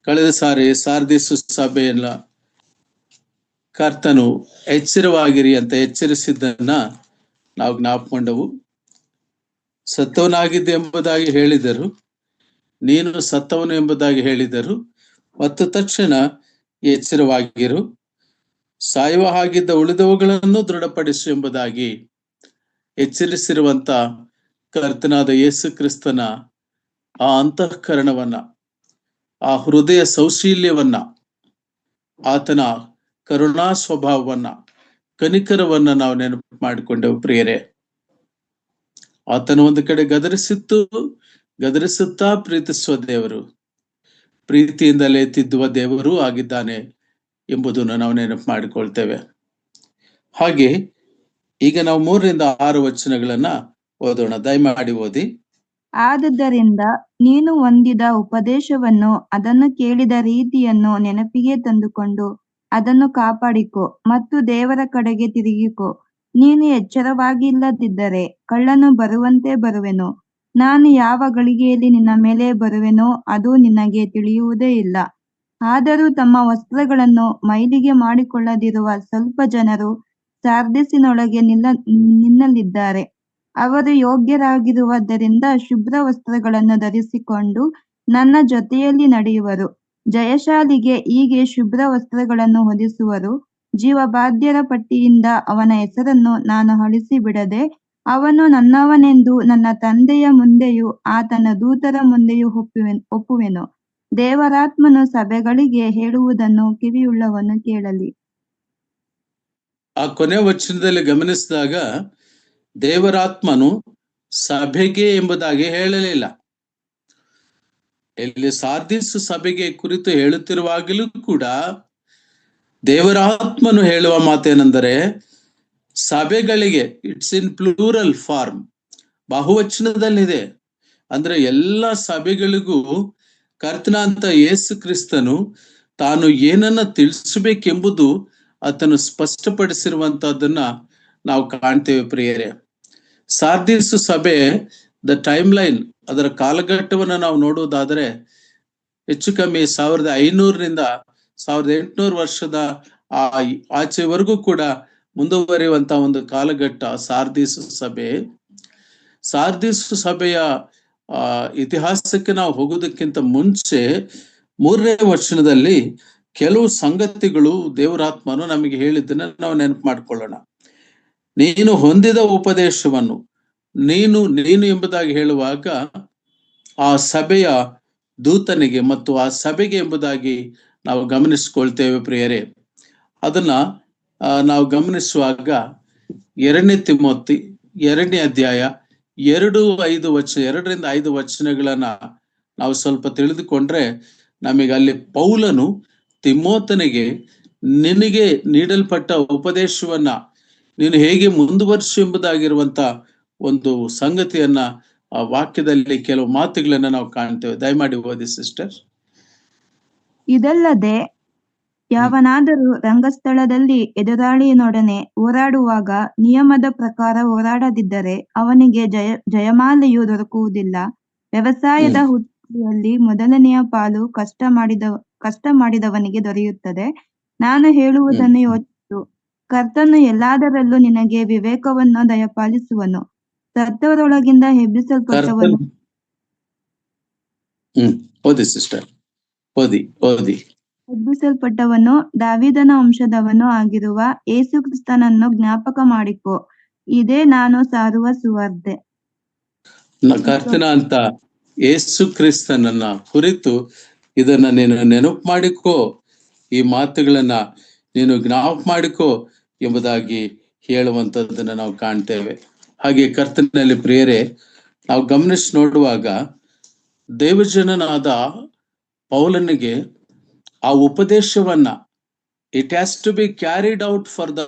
ಕಳೆದ ಸಾರಿ ಸಾರ್ದಿಸು ಸಭೆಯನ್ನ ಕರ್ತನು ಎಚ್ಚರವಾಗಿರಿ ಅಂತ ಎಚ್ಚರಿಸಿದ್ದನ್ನ ನಾವು ಜ್ಞಾಪಕೊಂಡವು. ಸತ್ತವನಾಗಿದ್ದೆ ಎಂಬುದಾಗಿ ಹೇಳಿದರು, ನೀನು ಸತ್ತವನು ಎಂಬುದಾಗಿ ಹೇಳಿದರು, ಮತ್ತು ತಕ್ಷಣ ಎಚ್ಚರವಾಗಿರು, ಸಾಯುವ ಹಾಗಿದ್ದ ಉಳಿದವುಗಳನ್ನು ದೃಢಪಡಿಸು ಎಂಬುದಾಗಿ ಎಚ್ಚರಿಸಿರುವಂತ ಕರ್ತನಾದ ಯೇಸು ಕ್ರಿಸ್ತನ ಆ ಅಂತಃಕರಣವನ್ನ, ಆ ಹೃದಯ ಸೌಶೀಲ್ಯವನ್ನ, ಆತನ ಕರುಣಾ ಸ್ವಭಾವವನ್ನ, ಕನಿಕರವನ್ನ ನಾವು ನೆನಪು ಮಾಡಿಕೊಂಡೆವು ಪ್ರಿಯರೇ. ಆತನ ಒಂದು ಕಡೆ ಗದರಿಸುತ್ತಾ ಪ್ರೀತಿಸುವ ದೇವರು, ಪ್ರೀತಿಯಿಂದಲೇ ತಿದ್ದುವ ದೇವರು ಆಗಿದ್ದಾನೆ ಎಂಬುದನ್ನು ನಾವು ನೆನಪು ಮಾಡಿಕೊಳ್ತೇವೆ. ಹಾಗೆ ಈಗ ನಾವು 3-6 ವಚನಗಳನ್ನ ಓದೋಣ. ದಯಮಾಡಿ ಓದಿ. ಆದುದರಿಂದ ನೀನು ಹೊಂದಿದ ಉಪದೇಶವನ್ನು, ಅದನ್ನು ಕೇಳಿದ ರೀತಿಯನ್ನು ನೆನಪಿಗೆ ತಂದುಕೊಂಡು ಅದನ್ನು ಕಾಪಾಡಿಕೊ ಮತ್ತು ದೇವರ ಕಡೆಗೆ ತಿರುಗಿಕೊ. ನೀನು ಎಚ್ಚರವಾಗಿಲ್ಲದಿದ್ದರೆ ಕಳ್ಳನು ಬರುವಂತೆ ಬರುವೆನು. ನಾನು ಯಾವ ಗಳಿಗೆಯಲ್ಲಿ ನಿನ್ನ ಮೇಲೆ ಬರುವೆನೋ ಅದು ನಿನಗೆ ತಿಳಿಯುವುದೇ ಇಲ್ಲ. ಆದರೂ ತಮ್ಮ ವಸ್ತ್ರಗಳನ್ನು ಮೈಲಿಗೆ ಮಾಡಿಕೊಳ್ಳದಿರುವ ಸ್ವಲ್ಪ ಜನರು ಸಾರ್ದಿಸಿನೊಳಗೆ ನಿನ್ನಲಿದ್ದಾರೆ. ಅವರು ಯೋಗ್ಯರಾಗಿರುವುದರಿಂದ ಶುಭ್ರ ವಸ್ತ್ರಗಳನ್ನು ಧರಿಸಿಕೊಂಡು ನನ್ನ ಜೊತೆಯಲ್ಲಿ ನಡೆಯುವರು. ಜಯಶಾಲಿಗೆ ಹೀಗೆ ಶುಭ್ರ ವಸ್ತ್ರಗಳನ್ನು ಹೊದಿಸುವರು. ಜೀವಬಾಧ್ಯರ ಪಟ್ಟಿಯಿಂದ ಅವನ ಹೆಸರನ್ನು ನಾನು ಅಳಿಸಿ ಬಿಡದೆ, ಅವನು ನನ್ನವನೆಂದು ನನ್ನ ತಂದೆಯ ಮುಂದೆಯೂ ಆತನ ದೂತರ ಮುಂದೆಯೂ ಒಪ್ಪುವೆನು. ದೇವರಾತ್ಮನು ಸಭೆಗಳಿಗೆ ಹೇಳುವುದನ್ನು ಕಿವಿಯುಳ್ಳವನು ಕೇಳಲಿ. ಆ ಕೊನೆ ವಚನದಲ್ಲಿ ಗಮನಿಸಿದಾಗ ದೇವರಾತ್ಮನು ಸಭೆಗೆ ಎಂಬುದಾಗಿ ಹೇಳಲಿಲ್ಲ. ಇಲ್ಲಿ ಸಾರ್ದಿಸು ಸಭೆಗೆ ಕುರಿತು ಹೇಳುತ್ತಿರುವಾಗಲೂ ಕೂಡ ದೇವರಾತ್ಮನು ಹೇಳುವ ಮಾತೇನೆಂದರೆ ಸಭೆಗಳಿಗೆ. ಇಟ್ಸ್ ಇನ್ ಪ್ಲೂರಲ್ ಫಾರ್ಮ್, ಬಹುವಚನದಲ್ಲಿದೆ. ಅಂದ್ರೆ ಎಲ್ಲ ಸಭೆಗಳಿಗೂ ಕರ್ತನಾಂತ ಯೇಸು ಕ್ರಿಸ್ತನು ತಾನು ಏನನ್ನ ತಿಳಿಸಬೇಕೆಂಬುದು ಆತನು ಸ್ಪಷ್ಟಪಡಿಸಿರುವಂತಹದ್ದನ್ನ ನಾವು ಕಾಣ್ತೇವೆ ಪ್ರಿಯರೇ. ಸಾರ್ದಿಸು ಸಭೆ ದ ಟೈಮ್ ಲೈನ್, ಅದರ ಕಾಲಘಟ್ಟವನ್ನು ನಾವು ನೋಡುವುದಾದರೆ ಹೆಚ್ಚು ಕಮ್ಮಿ 1500 1800 ವರ್ಷದ ಆಚೆವರೆಗೂ ಕೂಡ ಮುಂದುವರಿಯುವಂತಹ ಒಂದು ಕಾಲಘಟ್ಟ ಸಾರ್ದಿಸು ಸಭೆ. ಸಾರ್ದಿಸು ಸಭೆಯ ಇತಿಹಾಸಕ್ಕೆ ನಾವು ಹೋಗೋದಕ್ಕಿಂತ ಮುಂಚೆ 3ನೇ ವಚನದಲ್ಲಿ ಕೆಲವು ಸಂಗತಿಗಳು ದೇವರಾತ್ಮನು ನಮಗೆ ಹೇಳಿದ್ದನ್ನ ನಾವು ನೆನಪು ಮಾಡಿಕೊಳ್ಳೋಣ. ನೀನು ಹೊಂದಿದ ಉಪದೇಶವನ್ನು, ನೀನು ಎಂಬುದಾಗಿ ಹೇಳುವಾಗ ಆ ಸಭೆಯ ದೂತನಿಗೆ ಮತ್ತು ಆ ಸಭೆಗೆ ಎಂಬುದಾಗಿ ನಾವು ಗಮನಿಸಿಕೊಳ್ತೇವೆ ಪ್ರಿಯರೇ. ಅದನ್ನ ನಾವು ಗಮನಿಸುವಾಗ 2ನೇ ತಿಮೋಥಿ 2ನೇ ಅಧ್ಯಾಯ 2-5 ವಚನಗಳನ್ನ ನಾವು ಸ್ವಲ್ಪ ತಿಳಿದುಕೊಂಡ್ರೆ ನಮಗೆ ಅಲ್ಲಿ ಪೌಲನು ತಿಮೋಥನಿಗೆ ನಿನಗೆ ನೀಡಲ್ಪಟ್ಟ ಉಪದೇಶವನ್ನ ನೀನು ಹೇಗೆ ಮುಂದುವರಿಸು ಎಂಬುದಾಗಿರುವಂತ ಒಂದು ಸಂಗತಿಯನ್ನ ಆ ವಾಕ್ಯದಲ್ಲಿ ಕೆಲವು ಮಾತುಗಳನ್ನ ನಾವು ಕಾಣ್ತೇವೆ. ದಯಮಾಡಿ ಓದಿ ಸಿಸ್ಟರ್. ಇದಲ್ಲದೆ ಯಾವನಾದರೂ ರಂಗಸ್ಥಳದಲ್ಲಿ ಎದುರಾಳಿಯನೊಡನೆ ಹೋರಾಡುವಾಗ ನಿಯಮದ ಪ್ರಕಾರ ಹೋರಾಡದಿದ್ದರೆ ಅವನಿಗೆ ಜಯಮಾಲೆಯು ದೊರಕುವುದಿಲ್ಲ. ವ್ಯವಸಾಯದ ಹುಟ್ಟಿಯಲ್ಲಿ ಮೊದಲನೆಯ ಪಾಲು ಕಷ್ಟ ಮಾಡಿದವನಿಗೆ ದೊರೆಯುತ್ತದೆ. ನಾನು ಹೇಳುವುದನ್ನು ಯೋಚಿಸು. ಕರ್ತನು ಎಲ್ಲದರಲ್ಲೂ ನಿನಗೆ ವಿವೇಕವನ್ನು ದಯಪಾಲಿಸುವನು. ಸತ್ತವರೊಳಗಿಂದ ಎಬ್ಬಿಸಲ್ಪಟ್ಟವನು ದಾವೀದನ ವಂಶದವನು ಆಗಿರುವ ಯೇಸು ಕ್ರಿಸ್ತನನ್ನು ಜ್ಞಾಪಕ ಮಾಡಿಕೊ. ಇದೇ ನಾನು ಸಾರುವ ಸುವಾರ್ತೆ. ಕರ್ತನ ಅಂತ ಯೇಸು ಕ್ರಿಸ್ತನನ್ನ ಕುರಿತು ಇದನ್ನ ನೀನು ನೆನಪು ಮಾಡಿಕೋ, ಈ ಮಾತುಗಳನ್ನ ನೀನು ಜ್ಞಾಪಕ ಮಾಡಿಕೋ ಎಂಬುದಾಗಿ ಹೇಳುವಂಥದ್ದನ್ನ ನಾವು ಕಾಣ್ತೇವೆ. ಹಾಗೆ ಕರ್ತನಲ್ಲಿ ಪ್ರಿಯರೇ, ನಾವು ಗಮನಿಸಿ ನೋಡುವಾಗ ದೇವಜನನಾದ ಪೌಲನಿಗೆ ಆ ಉಪದೇಶವನ್ನ it has to be carried out for the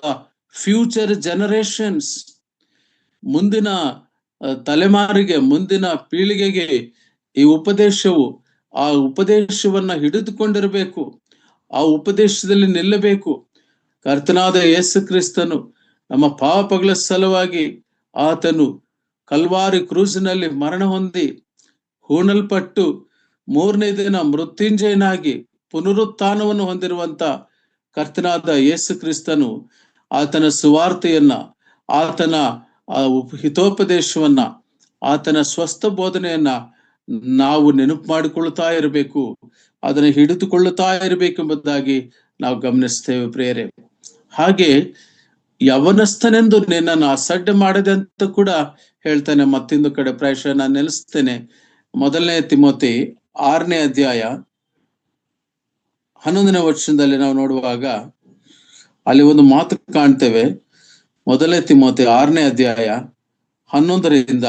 future generations. ಮುಂದಿನ ತಲೆಮಾರಿಗೆ, ಮುಂದಿನ ಪೀಳಿಗೆಗೆ ಈ ಉಪದೇಶವು, ಆ ಉಪದೇಶವನ್ನ ಹಿಡಿದುಕೊಂಡಿರಬೇಕು, ಆ ಉಪದೇಶದಲ್ಲಿ ನಿಲ್ಲಬೇಕು. ಕರ್ತನಾದ ಯೇಸು ಕ್ರಿಸ್ತನು ನಮ್ಮ ಪಾಪಗಳ ಸಲುವಾಗಿ ಆತನು ಕಲ್ವಾರಿ ಕ್ರೂಸಿನಲ್ಲಿ ಮರಣ ಹೊಂದಿ ಹೂಣಲ್ಪಟ್ಟು 3ನೇ ದಿನ ಮೃತ್ಯುಂಜಯನಾಗಿ ಪುನರುತ್ಥಾನವನ್ನು ಹೊಂದಿರುವಂತ ಕರ್ತನಾದ ಯೇಸು ಕ್ರಿಸ್ತನು ಆತನ ಸುವಾರ್ತೆಯನ್ನ, ಆತನ ಹಿತೋಪದೇಶವನ್ನ, ಆತನ ಸ್ವಸ್ಥ ಬೋಧನೆಯನ್ನ ನಾವು ನೆನಪು ಮಾಡಿಕೊಳ್ಳುತ್ತಾ ಇರಬೇಕು, ಅದನ್ನು ಹಿಡಿದುಕೊಳ್ಳುತ್ತಾ ಇರಬೇಕೆಂಬುದಾಗಿ ನಾವು ಗಮನಿಸ್ತೇವೆ ಪ್ರಿಯರೇ. ಹಾಗೆ ಯವನಸ್ಥನೆಂದು ನಿನ್ನನ್ನು ಅಸಡ್ಡೆ ಮಾಡದೆ ಅಂತ ಕೂಡ ಹೇಳ್ತಾನೆ. ಮತ್ತೊಂದು ಕಡೆ ಪ್ರಾಯಶಃ ನಾನು ನೆಲೆಸ್ತೇನೆ, 1 ತಿಮೋಥಿ 6ನೇ ಅಧ್ಯಾಯ 11ನೇ ವಚನದಲ್ಲಿ ನಾವು ನೋಡುವಾಗ ಅಲ್ಲಿ ಒಂದು ಮಾತು ಕಾಣ್ತೇವೆ. 1 ತಿಮೋಥಿ 6ನೇ ಅಧ್ಯಾಯ 11ರಿಂದ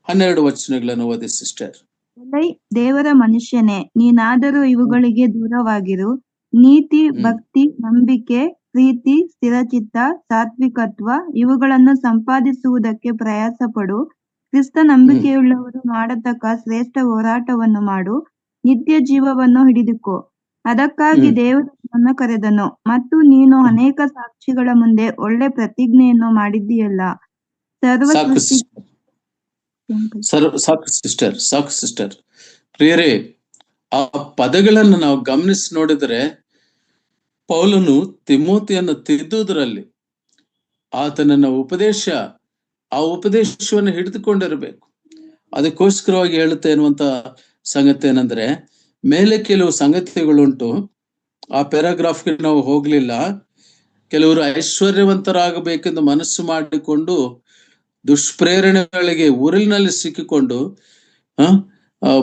12 ವಚನಗಳನ್ನು ಓದಿ ಸಿಸ್ಟರ್. ದೇವರ ಮನುಷ್ಯನೇ, ನೀನಾದರೂ ಇವುಗಳಿಗೆ ದೂರವಾಗಿರು. ನೀತಿ, ಭಕ್ತಿ, ನಂಬಿಕೆ, ಪ್ರೀತಿ, ಸ್ಥಿರಚಿತ್ತ, ಸಾತ್ವಿಕತ್ವ ಇವುಗಳನ್ನು ಸಂಪಾದಿಸುವುದಕ್ಕೆ ಪ್ರಯಾಸ ಪಡು. ಕ್ರಿಸ್ತ ನಂಬಿಕೆಯುಳ್ಳವರು ಮಾಡತಕ್ಕ ಶ್ರೇಷ್ಠ ಹೋರಾಟವನ್ನು ಮಾಡು. ನಿತ್ಯ ಜೀವವನ್ನು ಹಿಡಿದುಕೋ. ಅದಕ್ಕಾಗಿ ದೇವರು ನಿನ್ನನ್ನು ಕರೆದನು ಮತ್ತು ನೀನು ಅನೇಕ ಸಾಕ್ಷಿಗಳ ಮುಂದೆ ಒಳ್ಳೆ ಪ್ರತಿಜ್ಞೆಯನ್ನು ಮಾಡಿದ್ದೀಯಲ್ಲ. ಸಾಕು ಸಿಸ್ಟರ್. ಪ್ರಿಯರೇ, ಆ ಪದಗಳನ್ನು ನಾವು ಗಮನಿಸಿ ನೋಡಿದರೆ ಪೌಲನು ತಿಮೋತಿಯನ್ನು ತಿದ್ದುವುದರಲ್ಲಿ ಆತನನ್ನ ಆ ಉಪದೇಶವನ್ನು ಹಿಡಿದುಕೊಂಡಿರಬೇಕು. ಅದಕ್ಕೋಸ್ಕರವಾಗಿ ಹೇಳುತ್ತೆ ಎನ್ನುವಂತ ಸಂಗತಿ ಏನಂದ್ರೆ, ಮೇಲೆ ಕೆಲವು ಸಂಗತಿಗಳುಂಟು. ಆ ಪ್ಯಾರಾಗ್ರಾಫ್ಗೆ ನಾವು ಹೋಗ್ಲಿಲ್ಲ. ಕೆಲವರು ಐಶ್ವರ್ಯವಂತರಾಗಬೇಕೆಂದು ಮನಸ್ಸು ಮಾಡಿಕೊಂಡು ದುಷ್ಪ್ರೇರಣೆಗಳಿಗೆ ಉರುಳಿನಲ್ಲಿ ಸಿಕ್ಕಿಕೊಂಡು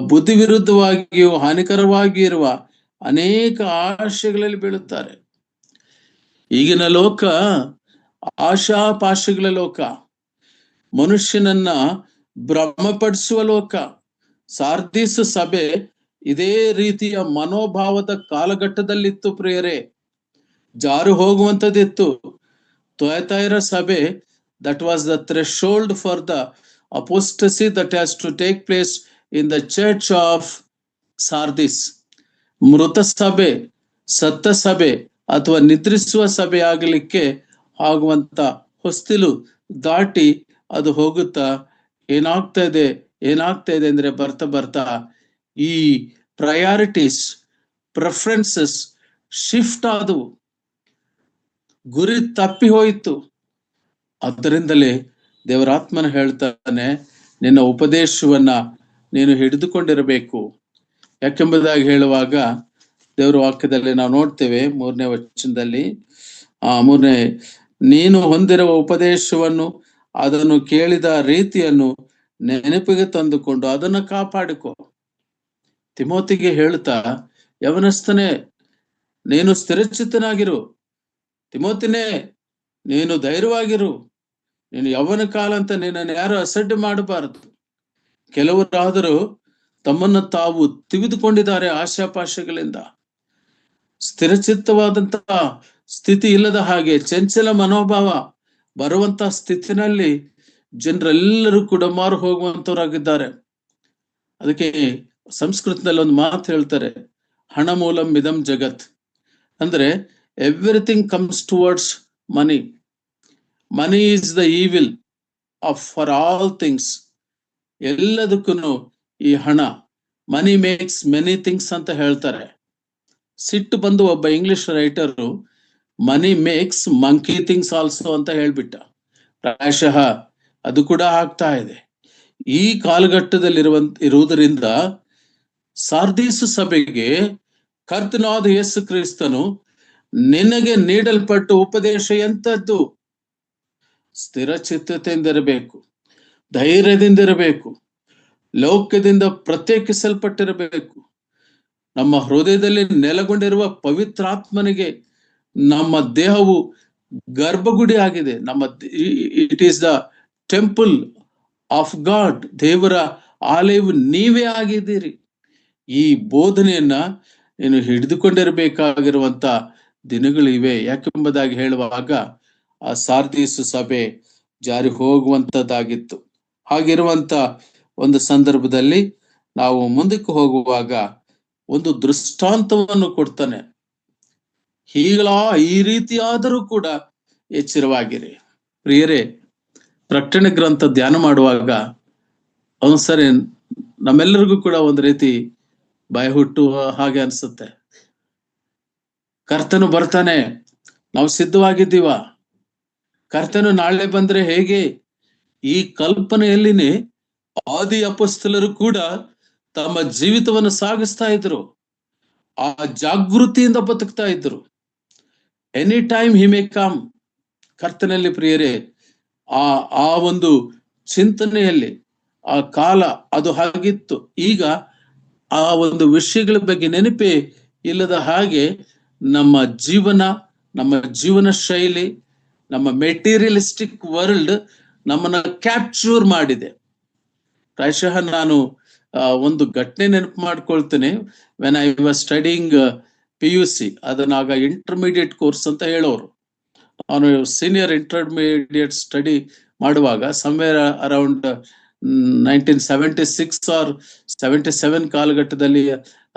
ಬುದ್ಧಿ ವಿರುದ್ಧವಾಗಿಯೂ ಹಾನಿಕರವಾಗಿ ಇರುವ ಅನೇಕ ಆಶೆಗಳಲ್ಲಿ ಬೀಳುತ್ತಾರೆ. ಈಗಿನ ಲೋಕ ಆಶಾಪಾಶಗಳ ಲೋಕ, ಮನುಷ್ಯನನ್ನ ಭ್ರಮಪಡಿಸುವ ಲೋಕ. ಸಾರ್ದಿಸ್ ಸಭೆ ಇದೇ ರೀತಿಯ ಮನೋಭಾವದ ಕಾಲಘಟ್ಟದಲ್ಲಿತ್ತು ಪ್ರಿಯರೇ, ಜಾರು ಹೋಗುವಂಥದ್ದಿತ್ತು. ಥುಯತೈರ ಸಭೆ, that was the threshold for the apostasy that has to take place in the church of Sardis. ಮೃತ ಸಭೆ, ಸತ್ತ ಸಭೆ ಅಥವಾ ನಿದ್ರಿಸುವ ಸಭೆ ಆಗಲಿಕ್ಕೆ ಆಗುವಂತ ಹೊಸ್ತಿಲು ದಾಟಿ ಅದು ಹೋಗುತ್ತಾ ಏನಾಗ್ತಾ ಇದೆ ಅಂದ್ರೆ ಬರ್ತಾ ಈ ಪ್ರಯಾರಿಟೀಸ್, ಪ್ರೆಫರೆನ್ಸಸ್ ಶಿಫ್ಟ್ ಆದವು, ಗುರಿ ತಪ್ಪಿ ಹೋಯಿತು. ಅದರಿಂದಲೇ ದೇವರಾತ್ಮನ ಹೇಳ್ತಾನೆ, ನಿನ್ನ ಉಪದೇಶವನ್ನ ನೀನು ಹಿಡಿದುಕೊಂಡಿರಬೇಕು. ಯಾಕೆಂಬುದಾಗಿ ಹೇಳುವಾಗ ದೇವರ ವಾಕ್ಯದಲ್ಲಿ ನಾವು ನೋಡ್ತೇವೆ 3ನೇ ವಚನದಲ್ಲಿ, ನೀನು ಹೊಂದಿರುವ ಉಪದೇಶವನ್ನು, ಅದನ್ನು ಕೇಳಿದ ರೀತಿಯನ್ನು ನೆನಪಿಗೆ ತಂದುಕೊಂಡು ಅದನ್ನು ಕಾಪಾಡಿಕೊ. ತಿಮೋತಿಗೆ ಹೇಳ್ತಾ, ಯವನಸ್ಥನೇ ನೀನು ಸ್ಥಿರಚಿತ್ತನಾಗಿರು, ತಿಮೋತಿನೇ ನೀನು ಧೈರ್ಯವಾಗಿರು, ನೀನು ಯೌವನ ಕಾಲ ಅಂತ ನಿನ್ನನ್ನು ಯಾರು ಅಸಡ್ಡೆ ಮಾಡಬಾರದು. ಕೆಲವರಾದರೂ ತಮ್ಮನ್ನು ತಾವು ತಿವಿದುಕೊಂಡಿದ್ದಾರೆ ಆಶಾಪಾಶಗಳಿಂದ. ಸ್ಥಿರಚಿತ್ತವಾದಂತಹ ಸ್ಥಿತಿ ಇಲ್ಲದ ಹಾಗೆ ಚಂಚಲ ಮನೋಭಾವ ಬರುವಂತ ಸ್ಥಿತಿನಲ್ಲಿ ಜನರೆಲ್ಲರೂ ಕೂಡ ಮಾರು ಹೋಗುವಂತವರಾಗಿದ್ದಾರೆ. ಅದಕ್ಕೆ ಸಂಸ್ಕೃತದಲ್ಲಿ ಒಂದು ಮಾತು ಹೇಳ್ತಾರೆ, ಹಣ ಮೂಲಂ ಮಿದಂ ಜಗತ್. ಅಂದ್ರೆ everything comes towards money. Money is the evil for all things. ಎಲ್ಲದಕ್ಕೂ ಈ ಹಣ, ಮನಿ ಮೇಕ್ಸ್ ಮೆನಿ ಥಿಂಗ್ಸ್ ಅಂತ ಹೇಳ್ತಾರೆ. ಸಿಟ್ಟು ಬಂದು ಒಬ್ಬ ಇಂಗ್ಲಿಷ್ ರೈಟರು ಮನಿ ಮೇಕ್ಸ್ ಮಂಕಿ ಥಿಂಗ್ಸ್ ಆಲ್ಸೋ ಅಂತ ಹೇಳ್ಬಿಟ್ಟ. ಪ್ರಾಯಶಃ ಅದು ಕೂಡ ಆಗ್ತಾ ಇದೆ ಈ ಕಾಲಘಟ್ಟದಲ್ಲಿರುವುದರಿಂದ. ಸಾರ್ದೀಸು ಸಭೆಗೆ ಕರ್ತನಾದ ಯೇಸು ಕ್ರಿಸ್ತನು ನಿನಗೆ ನೀಡಲ್ಪಟ್ಟ ಉಪದೇಶ ಎಂಥದ್ದು? ಸ್ಥಿರಚಿತ್ತತೆಯಿಂದಿರಬೇಕು, ಧೈರ್ಯದಿಂದಿರಬೇಕು, ಲೌಕ್ಯದಿಂದ ಪ್ರತ್ಯೇಕಿಸಲ್ಪಟ್ಟಿರಬೇಕು. ನಮ್ಮ ಹೃದಯದಲ್ಲಿ ನೆಲೆಗೊಂಡಿರುವ ಪವಿತ್ರಾತ್ಮನಿಗೆ ನಮ್ಮ ದೇಹವು ಗರ್ಭಗುಡಿ ಆಗಿದೆ. It is the temple of god. ದೇವರ ಆಲಯವು ನೀವೇ ಆಗಿದ್ದೀರಿ. ಈ ಬೋಧನೆಯನ್ನ ನೀನು ಹಿಡಿದುಕೊಂಡಿರಬೇಕಾಗಿರುವಂತ ದಿನಗಳಿವೆ. ಯಾಕೆಂಬುದಾಗಿ ಹೇಳುವಾಗ ಆ ಸಾರ್ದೀಸು ಸಭೆ ಜಾರಿ ಹೋಗುವಂತದ್ದಾಗಿತ್ತು. ಹಾಗಿರುವಂತ ಒಂದು ಸಂದರ್ಭದಲ್ಲಿ ನಾವು ಮುಂದಕ್ಕೆ ಹೋಗುವಾಗ ಒಂದು ದೃಷ್ಟಾಂತವನ್ನು ಕೊಡ್ತಾನೆ. ಈ ರೀತಿಯಾದರೂ ಕೂಡ ಎಚ್ಚರವಾಗಿರಿ. ಪ್ರಿಯರೇ, ಪ್ರಕಟಣೆ ಗ್ರಂಥ ಧ್ಯಾನ ಮಾಡುವಾಗ ಒಂದ್ಸರಿ ನಮ್ಮೆಲ್ಲರಿಗೂ ಕೂಡ ಒಂದು ರೀತಿ ಭಯ ಹುಟ್ಟುವ ಹಾಗೆ ಅನ್ಸುತ್ತೆ. ಕರ್ತನು ಬರ್ತಾನೆ, ನಾವು ಸಿದ್ಧವಾಗಿದ್ದೀವ, ಕರ್ತನು ನಾಳೆ ಬಂದ್ರೆ ಹೇಗೆ? ಈ ಕಲ್ಪನೆಯಲ್ಲಿನೇ ಆದಿ ಅಪೊಸ್ತಲರು ಕೂಡ ತಮ್ಮ ಜೀವಿತವನ್ನು ಸಾಗಿಸ್ತಾ ಇದ್ರು. ಆ ಜಾಗೃತಿಯಿಂದ ಬದುಕ್ತಾ ಇದ್ರು. ಎನಿ ಟೈಮ್ ಹಿ ಮೇ ಕಮ್. ಕರ್ತನಲ್ಲಿ ಪ್ರಿಯರೇ, ಆ ಒಂದು ಚಿಂತನೆಯಲ್ಲಿ ಆ ಕಾಲ ಅದು ಹಾಗಿತ್ತು. ಈಗ ಆ ಒಂದು ವಿಷಯಗಳ ಬಗ್ಗೆ ನೆನಪೇ ಇಲ್ಲದ ಹಾಗೆ ನಮ್ಮ ಜೀವನ ಶೈಲಿ, ನಮ್ಮ ಮೆಟೀರಿಯಲಿಸ್ಟಿಕ್ ವರ್ಲ್ಡ್ ನಮ್ಮನ್ನ ಕ್ಯಾಪ್ಚರ್ ಮಾಡಿದೆ. ಪ್ರಾಯಶಃ ನಾನು ಒಂದು ಘಟನೆ ನೆನಪು ಮಾಡ್ಕೊಳ್ತೇನೆ. When I was studying PUC, ಅದನ್ನಾಗ ಇಂಟರ್ಮೀಡಿಯೇಟ್ ಕೋರ್ಸ್ ಅಂತ ಹೇಳೋರು. ನಾನು ಸೀನಿಯರ್ ಇಂಟರ್ಮೀಡಿಯೇಟ್ ಸ್ಟಡಿ ಮಾಡುವಾಗ ಸಮ್ವೇರ್ ಅರೌಂಡ್ 1976 ಆರ್ 77 ಕಾಲಘಟ್ಟದಲ್ಲಿ